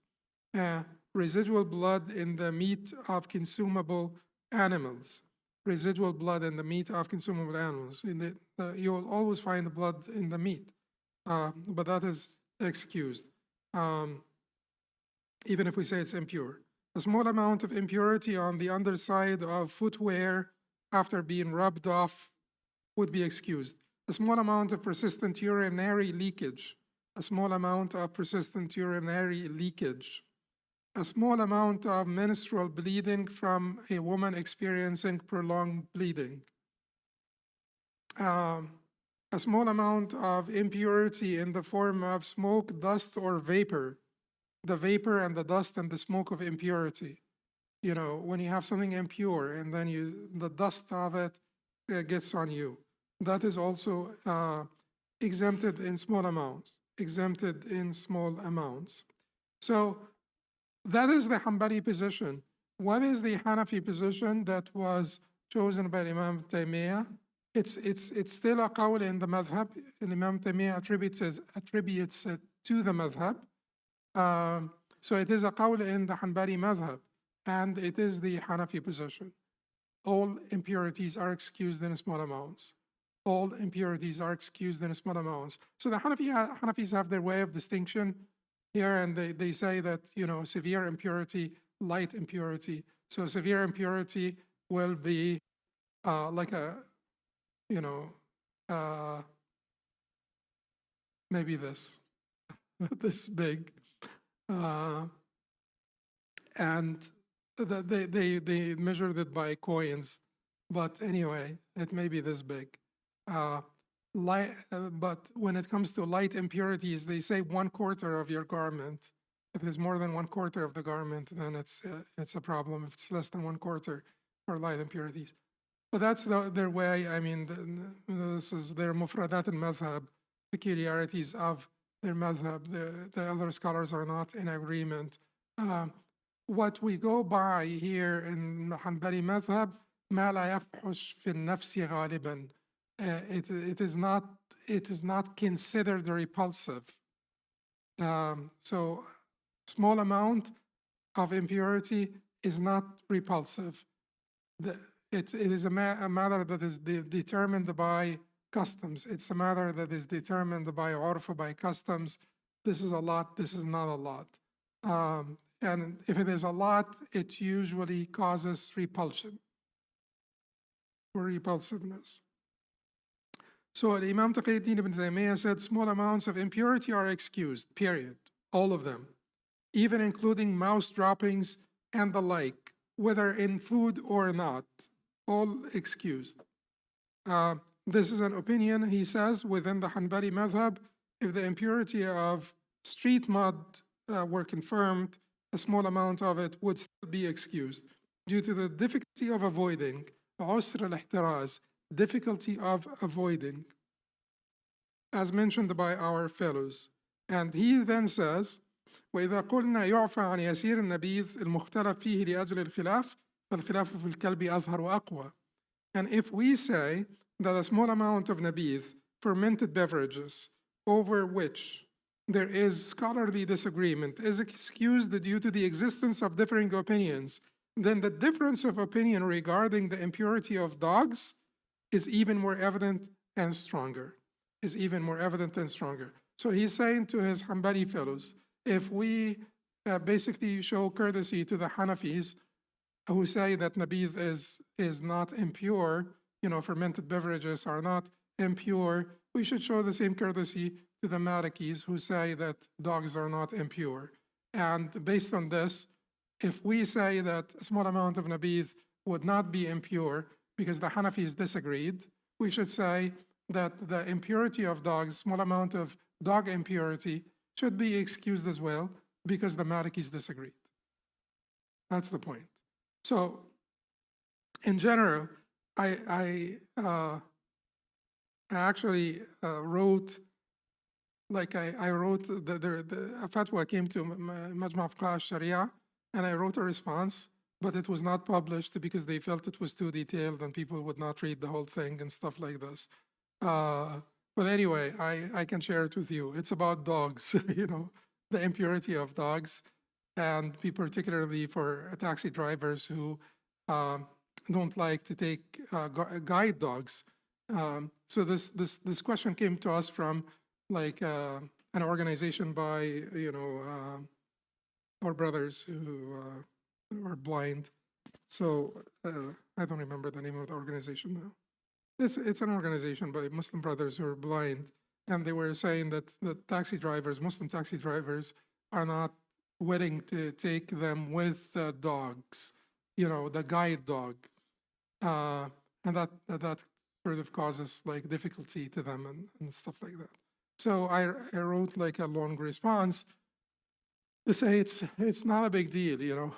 Residual blood in the meat of consumable animals. Residual blood in the meat of consumable animals. You will always find the blood in the meat, but that is excused, even if we say it's impure. A small amount of impurity on the underside of footwear after being rubbed off would be excused. A small amount of persistent urinary leakage. A small amount of persistent urinary leakage. A small amount of menstrual bleeding from a woman experiencing prolonged bleeding. A small amount of impurity in the form of smoke, dust, or vapor. The vapor and the dust and the smoke of impurity. When you have something impure and then the dust of it gets on you. That is also exempted in small amounts. Exempted in small amounts. So that is the Hanbali position. What is the Hanafi position that was chosen by Imam Taymiyyah? It's still a qawl in the madhab, and Imam Taymiyyah attributes it to the madhab. So it is a qawl in the Hanbali madhab, and it is the Hanafi position. All impurities are excused in small amounts. all impurities are excused in small amounts. So the Hanafis have their way of distinction here, and they say that, severe impurity, light impurity. So severe impurity will be like a, you know, uh, maybe this, this big. And they measured it by coins. But anyway, it may be this big. But when it comes to light impurities, they say 1/4 of your garment. If there's more than 1/4 of the garment, then it's a problem. If it's less than 1/4 for light impurities. But that's their way. I mean, this is their mufradat al-madhhab, peculiarities of their madhhab. The other scholars are not in agreement. What we go by here in Hanbali madhhab, ما لا يفحش في النفس غالبا. It is not considered repulsive. So small amount of impurity is not repulsive. It is a matter that is determined by customs. It's a matter that is determined by urf, by customs. This is a lot, this is not a lot. And if it is a lot, it usually causes repulsion or repulsiveness. So Imam Taqiyuddin ibn Taymiyyah said small amounts of impurity are excused, period. All of them, even including mouse droppings and the like, whether in food or not, all excused. This is an opinion, he says, within the Hanbali madhab. If the impurity of street mud were confirmed, a small amount of it would still be excused due to the difficulty of avoiding, عسر الاحتراز, difficulty of avoiding, as mentioned by our fellows. And he then says, وإذا قلنا يعفى عن يسير النبيذ المختلف فيه لأجل الخلاف فالخلاف في الكلب أظهر وأقوى. And if we say that a small amount of nabidh, fermented beverages, over which there is scholarly disagreement, is excused due to the existence of differing opinions, then the difference of opinion regarding the impurity of dogs is even more evident and stronger. So he's saying to his Hanbali fellows, if we basically show courtesy to the Hanafis who say that nabidh is not impure, fermented beverages are not impure, we should show the same courtesy to the Malikis who say that dogs are not impure. And based on this, if we say that a small amount of nabidh would not be impure because the Hanafis disagreed, we should say that the impurity of dogs, small amount of dog impurity, should be excused as well because the Malikis disagreed. That's the point. So, in general, I actually wrote, I wrote a fatwa came to Majma' Fuqaha Sharia, and I wrote a response, but it was not published because they felt it was too detailed and people would not read the whole thing and stuff like this. But anyway, I can share it with you. It's about dogs, the impurity of dogs, and particularly for taxi drivers who don't like to take guide dogs. So this question came to us from an organization by our brothers who are blind. So I don't remember the name of the organization now. It's an organization by Muslim brothers who are blind, and they were saying that the Muslim taxi drivers, are not willing to take them with dogs, the guide dog, and that sort of causes difficulty to them and stuff like that. So I wrote a long response to say it's not a big deal,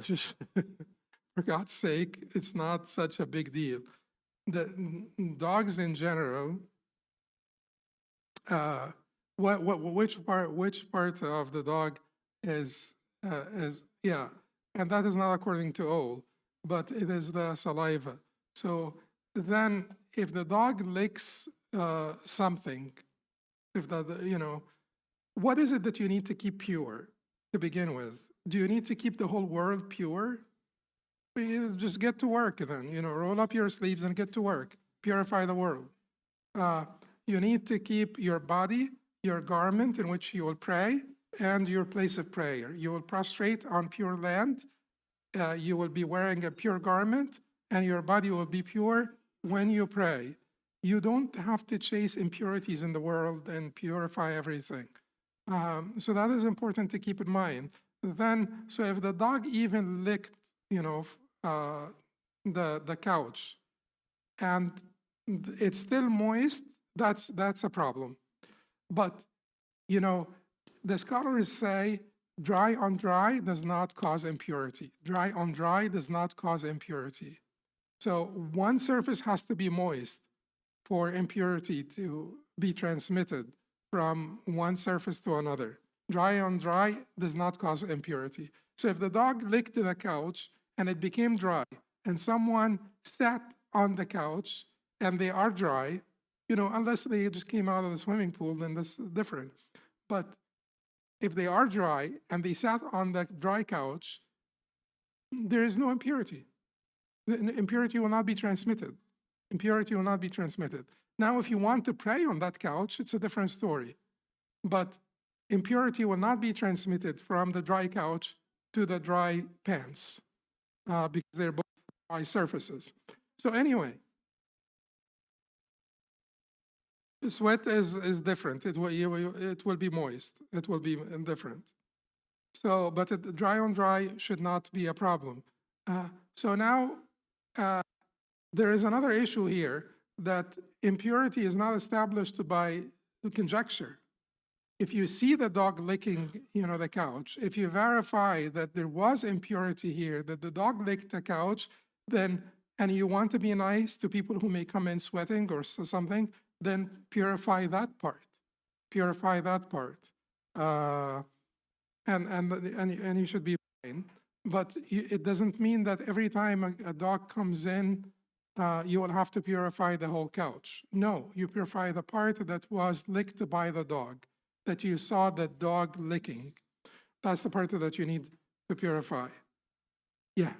just for God's sake, it's not such a big deal. The dogs in general, which part of the dog is and that is not according to all, but it is the saliva. So then if the dog licks something, what is it that you need to keep pure to begin with? Do you need to keep the whole world pure? You just get to work then, roll up your sleeves and get to work, purify the world. You need to keep your body, your garment in which you will pray, and your place of prayer. You will prostrate on pure land. You will be wearing a pure garment, and your body will be pure when you pray. You don't have to chase impurities in the world and purify everything. So that is important to keep in mind. Then, so if the dog even licked, the couch, and it's still moist, that's a problem. But, the scholars say dry on dry does not cause impurity. Dry on dry does not cause impurity. So one surface has to be moist for impurity to be transmitted from one surface to another. Dry on dry does not cause impurity. So if the dog licked the couch and it became dry, and someone sat on the couch and they are dry, unless they just came out of the swimming pool, then that's different. But if they are dry and they sat on the dry couch, there is no impurity. The impurity will not be transmitted. Impurity will not be transmitted. Now, if you want to pray on that couch, it's a different story. But impurity will not be transmitted from the dry couch to the dry pants because they're both dry surfaces. So anyway, sweat is different. It will be moist. It will be different. So, but dry on dry should not be a problem. So now there is another issue here, that impurity is not established by conjecture. If you see the dog licking, the couch, if you verify that there was impurity here, that the dog licked the couch, then, and you want to be nice to people who may come in sweating or something, then purify that part. Purify that part. And you should be fine. But it doesn't mean that every time a dog comes in, you will have to purify the whole couch. No, you purify the part that was licked by the dog, that you saw the dog licking. That's the part that you need to purify. Yeah.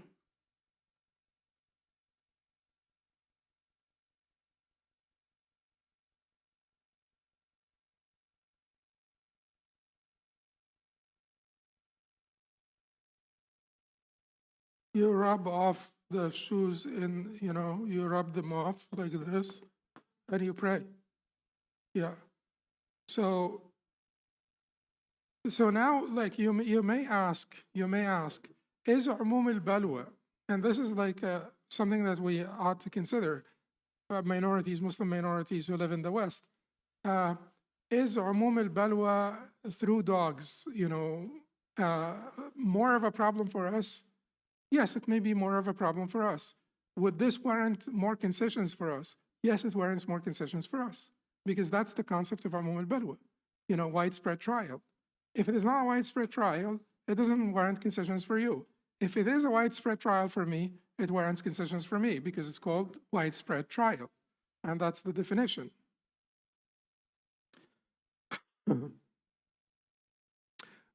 You rub off the shoes in, you rub them off like this, and you pray. Yeah. So now, like you may ask, is umum al-balwa, and this is like something that we ought to consider, minorities, Muslim minorities who live in the West. Is umum al-balwa through dogs, more of a problem for us? Yes, it may be more of a problem for us. Would this warrant more concessions for us? Yes, it warrants more concessions for us, because that's the concept of umum al-balwa, widespread trial. If it is not a widespread trial, it doesn't warrant concessions for you. If it is a widespread trial for me, it warrants concessions for me, because it's called widespread trial, and that's the definition.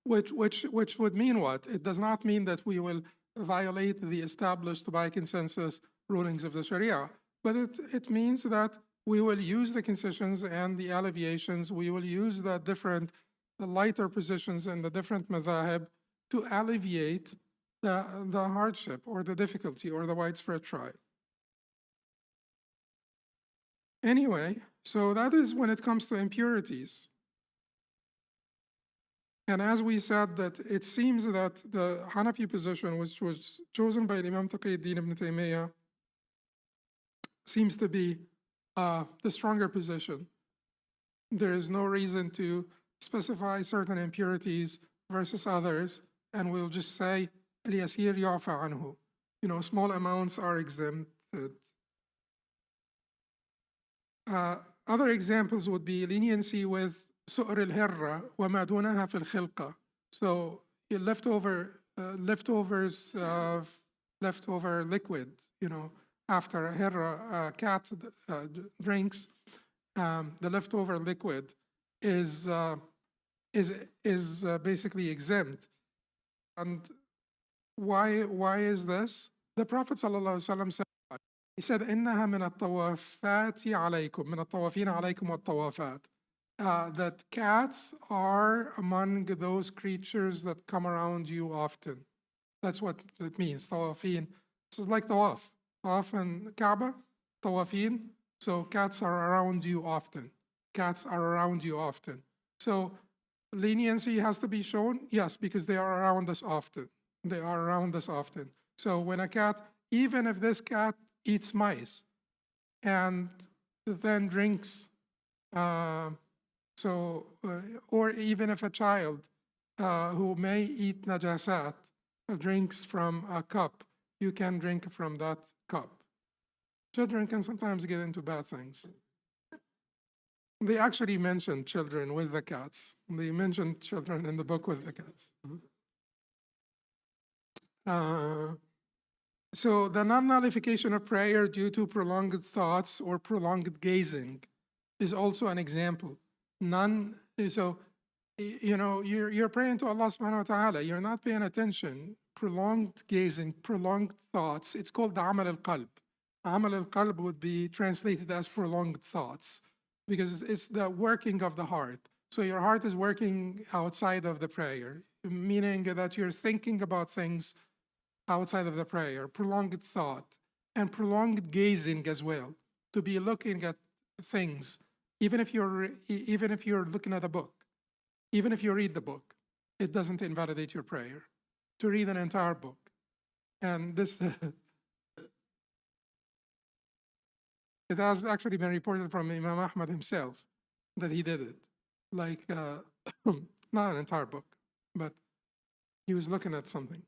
Which would mean what? It does not mean that we will violate the established by consensus rulings of the Sharia, but it means that we will use the concessions and the alleviations, we will use the lighter positions in the different madhahib to alleviate the hardship or the difficulty or the widespread trial. Anyway, so that is when it comes to impurities. And as we said, that it seems that the Hanafi position, which was chosen by Imam Taqiyuddin ibn Taymiyyah, seems to be the stronger position. There is no reason to specify certain impurities versus others, and we'll just say, al-yasir yu'fa anhu. Small amounts are exempted. Other examples would be leniency with su'r al-hirra wa ma dunaha fi al-khilqa. So leftover liquid, after a hirra, a cat drinks, the leftover liquid is basically exempt. And why is this? The Prophet ﷺ said, He said, إنها من الطوافات عليكم, من الطوافين عليكم والطوافات. That cats are among those creatures that come around you often. That's what it means, tawafin. So it's like tawaf. Tawaf and Kaaba, tawafin. So cats are around you often. Cats are around you often. So leniency has to be shown? Yes, because they are around us often. They are around us often. So when a cat, even if this cat eats mice and then drinks, or even if a child who may eat najasat drinks from a cup, you can drink from that cup. Children can sometimes get into bad things. They actually mentioned children with the cats. They mentioned children in the book with the cats. So the non-nullification of prayer due to prolonged thoughts or prolonged gazing is also an example. So you're praying to Allah subhanahu wa ta'ala, you're not paying attention, prolonged gazing, prolonged thoughts, it's called the amal al-qalb. Amal al-qalb would be translated as prolonged thoughts because it's the working of the heart. So your heart is working outside of the prayer, meaning that you're thinking about things outside of the prayer, prolonged thought, and prolonged gazing as well, to be looking at things, even if you're looking at a book, even if you read the book, it doesn't invalidate your prayer. To read an entire book. And this, it has actually been reported from Imam Ahmad himself that he did it. Like, not an entire book, but he was looking at something.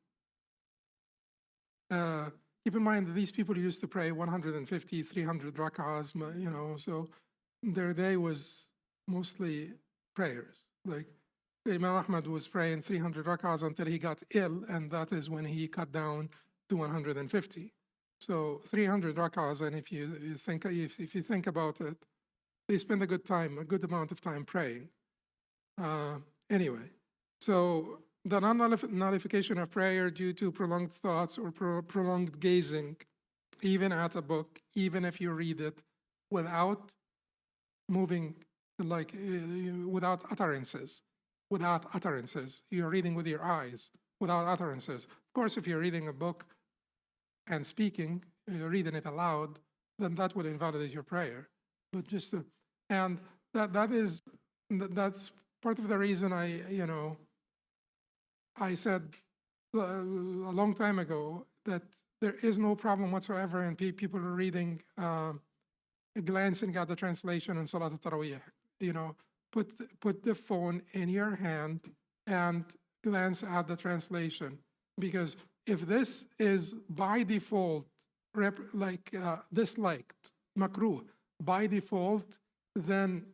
Keep in mind that these people used to pray 150, 300 rak'ahs, so their day was mostly prayers. Like Imam Ahmad was praying 300 rak'ahs until he got ill, and that is when he cut down to 150. So 300 rak'ahs, and if you think about it, they spend a good amount of time praying. Anyway, so the non-nullification of prayer due to prolonged thoughts or prolonged gazing, even at a book, even if you read it without moving, like without utterances. Without utterances. You're reading with your eyes, without utterances. Of course, if you're reading a book and speaking, you're reading it aloud, then that would invalidate your prayer. But just and that's part of the reason I said a long time ago that there is no problem whatsoever in people reading, glancing at the translation in Salat al-Tarawih. Put the phone in your hand and glance at the translation. Because if this is by default, disliked, makruh, by default, then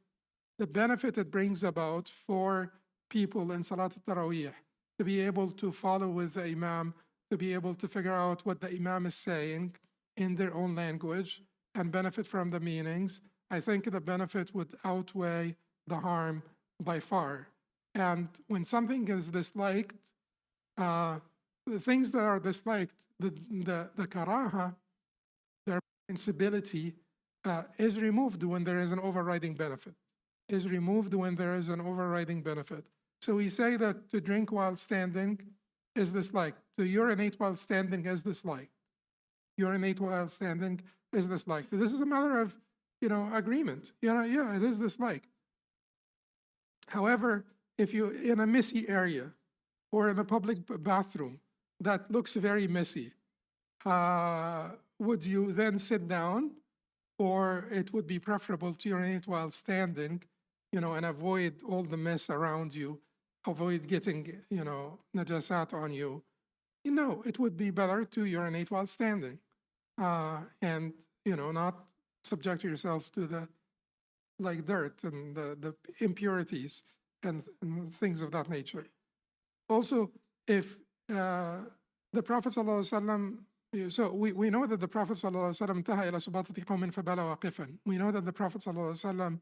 the benefit it brings about for people in Salat al-Tarawih to be able to follow with the Imam, to be able to figure out what the Imam is saying in their own language and benefit from the meanings, I think the benefit would outweigh the harm by far. And when something is disliked, the things that are disliked, the karaha, their sensibility, is removed when there is an overriding benefit. Is removed when there is an overriding benefit. So we say that to drink while standing is disliked. To urinate while standing is disliked. Urinate while standing is disliked. This is a matter of, agreement. Yeah, it is disliked. However, if you're in a messy area or in a public bathroom that looks very messy, would you then sit down, or it would be preferable to urinate while standing, and avoid all the mess around you, avoid getting, najasat on you? It would be better to urinate while standing, and not subject yourself to the dirt and the impurities and things of that nature. Also, if the Prophet ﷺ, so we know that the Prophet ﷺ انتهى إلى سباطة قوم فبال واقفا. We know that the Prophet ﷺ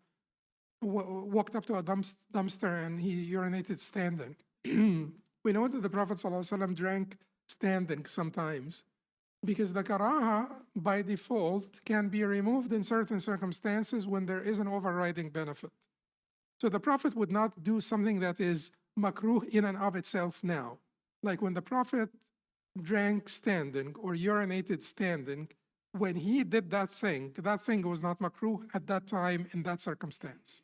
walked up to a dumpster and he urinated standing. We know that the Prophet ﷺ drank standing sometimes. because the karaha by default can be removed in certain circumstances when there is an overriding benefit. So the Prophet would not do something that is makruh in and of itself now. Like when the Prophet drank standing or urinated standing, when he did that thing was not makruh at that time in that circumstance.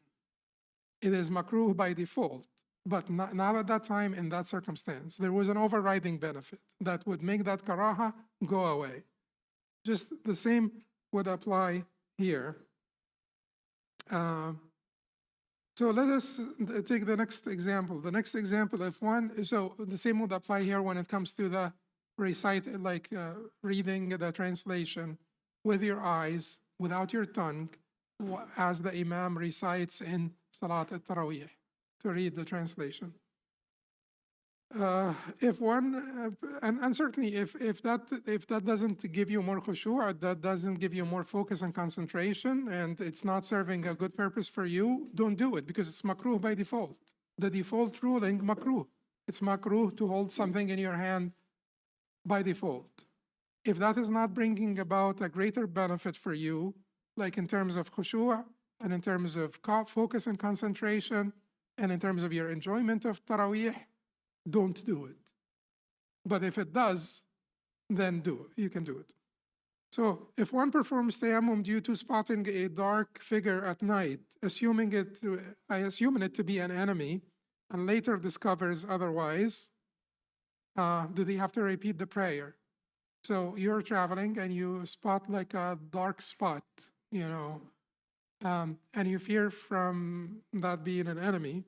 It is makruh by default, but not at that time in that circumstance. There was an overriding benefit that would make that karaha go away. Just the same would apply here. So let us take the next example. The next example, if one, so the same would apply here when it comes to the recite, like reading the translation with your eyes, without your tongue, as the Imam recites in Salat al-Tarawih, to read the translation. If one, and certainly if that doesn't give you more khushu', that doesn't give you more focus and concentration, and it's not serving a good purpose for you, don't do it, because it's makruh by default. The default ruling, makruh. It's makruh to hold something in your hand by default. If that is not bringing about a greater benefit for you, like in terms of khushu' and in terms of focus and concentration, and in terms of your enjoyment of Tarawih, don't do it. But if it does, then do it. You can do it. So if one performs tayammum due to spotting a dark figure at night, I assume it to be an enemy, and later discovers otherwise, do they have to repeat the prayer? So you're traveling and you spot like a dark spot, and you fear from that being an enemy.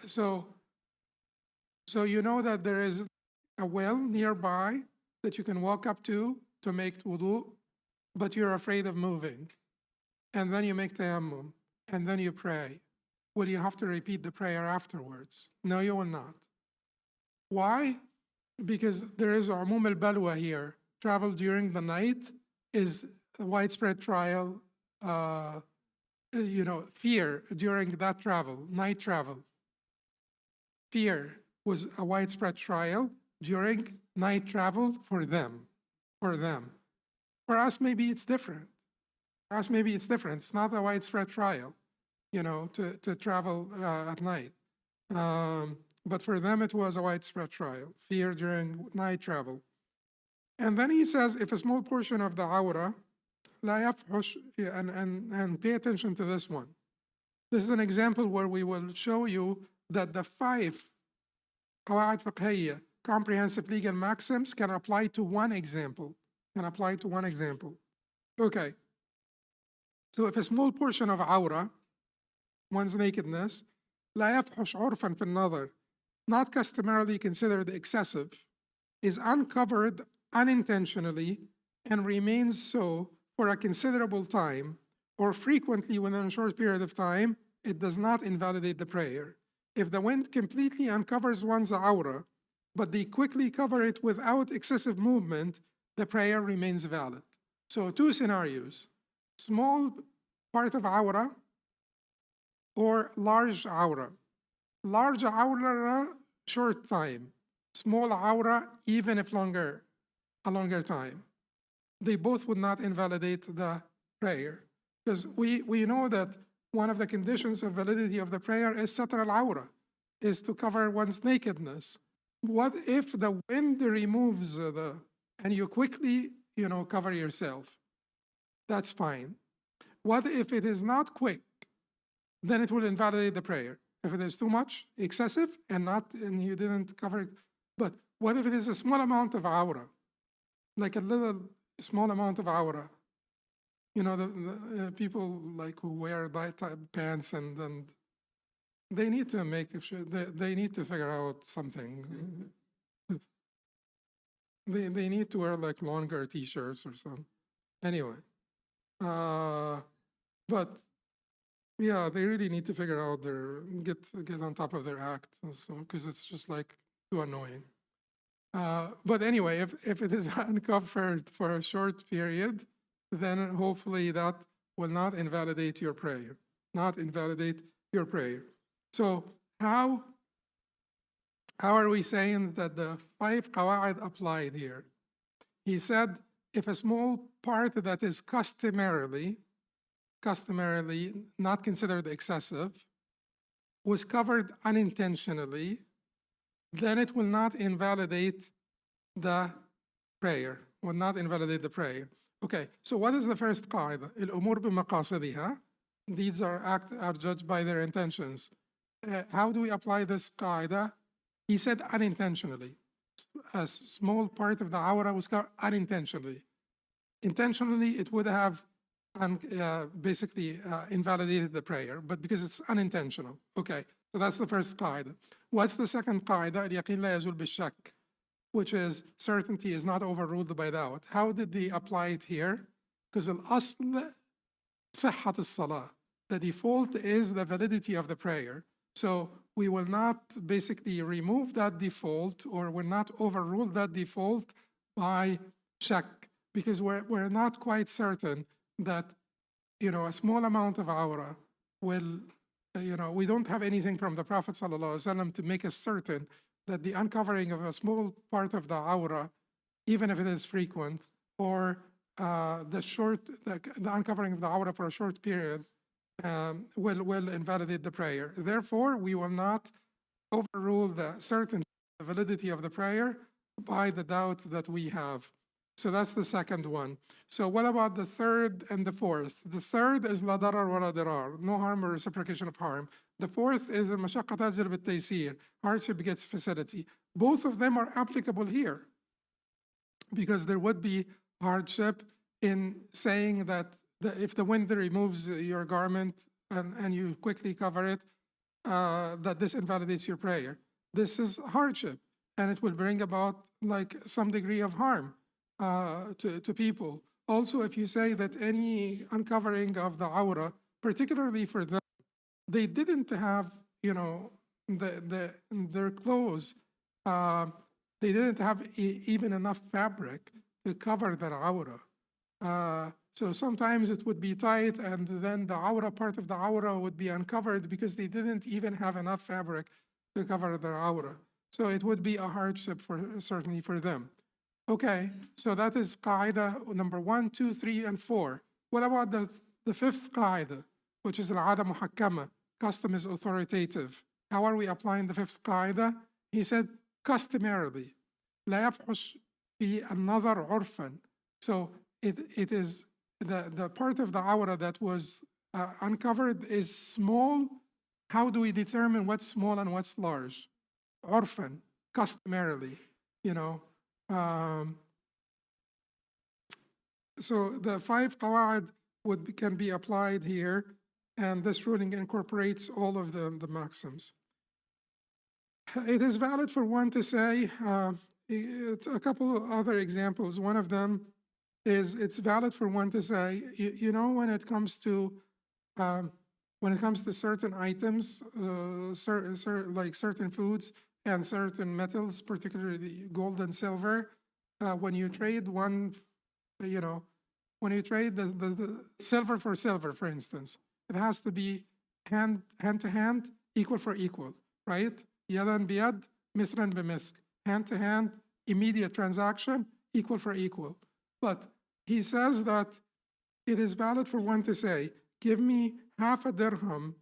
So you know that there is a well nearby that you can walk up to make wudu, but you're afraid of moving. And then you make tayammum, and then you pray. Will you have to repeat the prayer afterwards? No, you will not. Why? Because there is umum al-balwa here. Travel during the night is a widespread trial, fear during that travel, night travel. Fear was a widespread trial during night travel for them. For us, maybe it's different. It's not a widespread trial, to travel at night. But for them, it was a widespread trial, fear during night travel. And then he says, if a small portion of the awra, la yafhush, and pay attention to this one. This is an example where we will show you that the 5 Qawaaid Fiqhiyya, comprehensive legal maxims, can apply to one example. Okay. So if a small portion of awra, one's nakedness, la yafhush urfan fi an-nazar, not customarily considered excessive, is uncovered unintentionally and remains so for a considerable time, or frequently within a short period of time, it does not invalidate the prayer. If the wind completely uncovers one's awra, but they quickly cover it without excessive movement, the prayer remains valid. So 2 scenarios: small part of awra or large awra. Large awra, short time. Small awra, even if a longer time. They both would not invalidate the prayer, because we know that one of the conditions of validity of the prayer is satr al-awra, is to cover one's nakedness. What if the wind removes and you quickly, cover yourself? That's fine. What if it is not quick? Then it will invalidate the prayer. If it is too much, excessive, and you didn't cover it. But what if it is a small amount of awra? Like a small amount of awra. The people like who wear type pants, and then they need to they need to figure out something. They need to wear like longer t-shirts or something. Anyway, but yeah, they really need to figure out get on top of their act, because it's just like too annoying. But anyway, if it is uncovered for a short period, then hopefully that will not invalidate your prayer. So how are we saying that the 5 qawaid applied here? He said if a small part that is customarily not considered excessive was covered unintentionally, then it will not invalidate the prayer, will not invalidate the prayer. Okay, so what is the first qaida? الأمور بمقاصدها. These are judged by their intentions. How do we apply this qaida? He said unintentionally. A small part of the awrah was covered unintentionally. Intentionally, it would have basically invalidated the prayer, but because it's unintentional. Okay, so that's the first qaida. What's the second qaida? اليقين لا يزول بالشك, which is certainty is not overruled by doubt. How did they apply it here? Because الأصل صحة الصلاة. The default is the validity of the prayer. So we will not basically remove that default or will not overrule that default by shak, because we're not quite certain that, a small amount of awrah will, we don't have anything from the Prophet ﷺ to make us certain that the uncovering of a small part of the awrah, even if it is frequent, or the uncovering of the awrah for a short period will invalidate the prayer. Therefore, we will not overrule the certainty, the validity of the prayer by the doubt that we have. So that's the second one. So what about the third and the fourth? The third is la darar wa la dirar, no harm or reciprocation of harm. The fourth is al-mashaqqa tajlib al-taysir, hardship gets facility. Both of them are applicable here because there would be hardship in saying that if the wind removes your garment and you quickly cover it, that this invalidates your prayer. This is hardship, and it will bring about like some degree of harm to people. Also, if you say that any uncovering of the awrah, particularly for them, they didn't have, their clothes, they didn't have even enough fabric to cover their awrah. So sometimes it would be tight, and then the awrah, part of the awrah would be uncovered because they didn't even have enough fabric to cover their awrah. So it would be a hardship certainly for them. Okay, so that is qaida number 1, 2, 3, and 4. What about the fifth qaida, which is al-'ada muhakkama, custom is authoritative? How are we applying the fifth qaida? He said, customarily. لا يفحش في النظر عرفا. So it is the part of the awrah that was uncovered is small. How do we determine what's small and what's large? Urfan, customarily, so the 5 qawaid can be applied here, and this ruling incorporates all of the maxims. It is valid for one to say, a couple of other examples. One of them is it's valid for one to say, when it comes to certain items, like certain foods and certain metals, particularly gold and silver, when you trade when you trade the silver for silver, for instance, it has to be hand to hand, equal for equal, right? Yadan biyad, mithlan bimithk. Hand to hand, immediate transaction, equal for equal. But he says that it is valid for one to say, give me half a dirham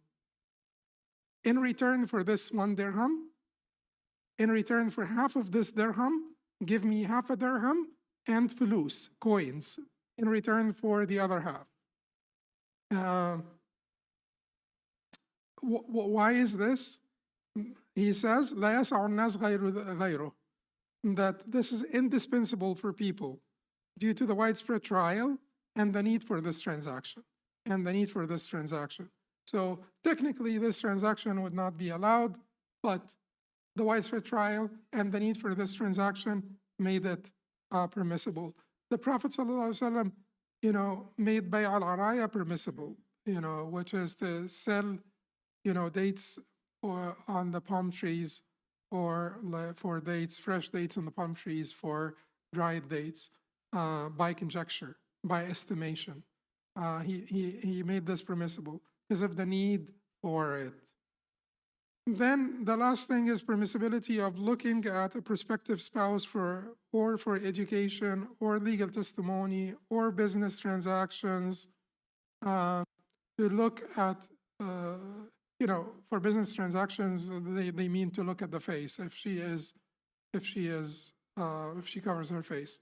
in return for this 1 dirham. In return for half of this dirham, give me half a dirham and fulus, coins, in return for the other half. Why is this? He says, لا يسع الناس غيره, that this is indispensable for people due to the widespread trial and the need for this transaction. So technically, this transaction would not be allowed, but the widespread trial and the need for this transaction made it permissible. The Prophet ﷺ, made bay' al-araya permissible, which is to sell, dates on the palm trees, or for dates, fresh dates on the palm trees, for dried dates, by conjecture, by estimation. He made this permissible because of the need for it. Then the last thing is permissibility of looking at a prospective spouse for education or legal testimony or business transactions. To look at, for business transactions, they mean to look at the face if she covers her face,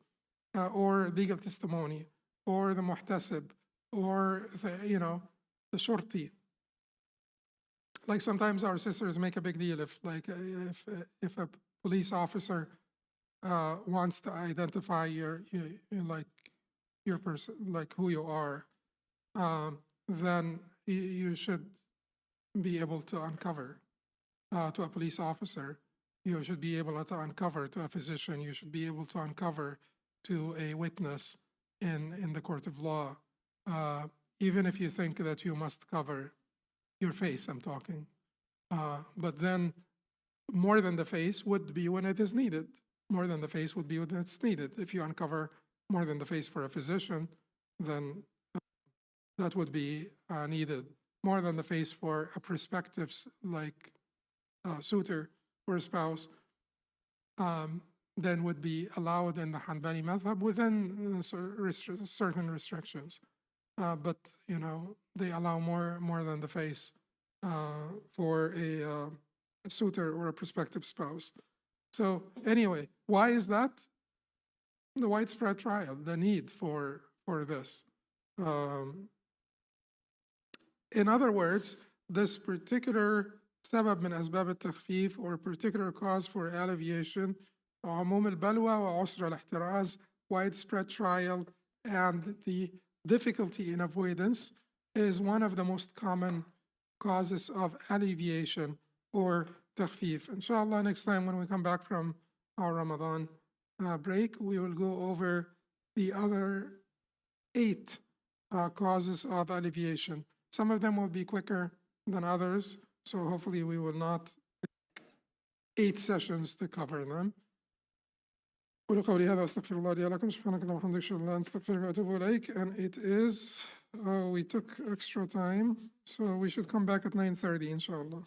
or legal testimony, or the muhtasib, or the shorti. Like sometimes our sisters make a big deal if a police officer wants to identify your person, like who you are, then you should be able to uncover to a police officer. You should be able to uncover to a physician. You should be able to uncover to a witness in the court of law, even if you think that you must cover your face, I'm talking. But then more than the face would be when it is needed. More than the face would be when it's needed. If you uncover more than the face for a physician, then that would be needed. More than the face for a prospective, like suitor or spouse, then would be allowed in the Hanbali madhab within certain restrictions. But they allow more than the face for a suitor or a prospective spouse. So anyway, why is that? The widespread trial, the need for this. In other words, this particular سبب من أسباب التخفيف or particular cause for alleviation, عموم البلوى وعسر الاحتراز, widespread trial, and the difficulty in avoidance is one of the most common causes of alleviation or takhfif. Inshallah, next time when we come back from our Ramadan break, we will go over the other 8 causes of alleviation. Some of them will be quicker than others, so hopefully we will not take 8 sessions to cover them. قولوا قولي هذا واستغفر الله لي ولكم سبحانك اللهم وبحمدك أشهد أن لا إله إلا أنت أستغفرك وأتوب إليك. And it is we took extra time, so we should come back at 9:30 inshallah.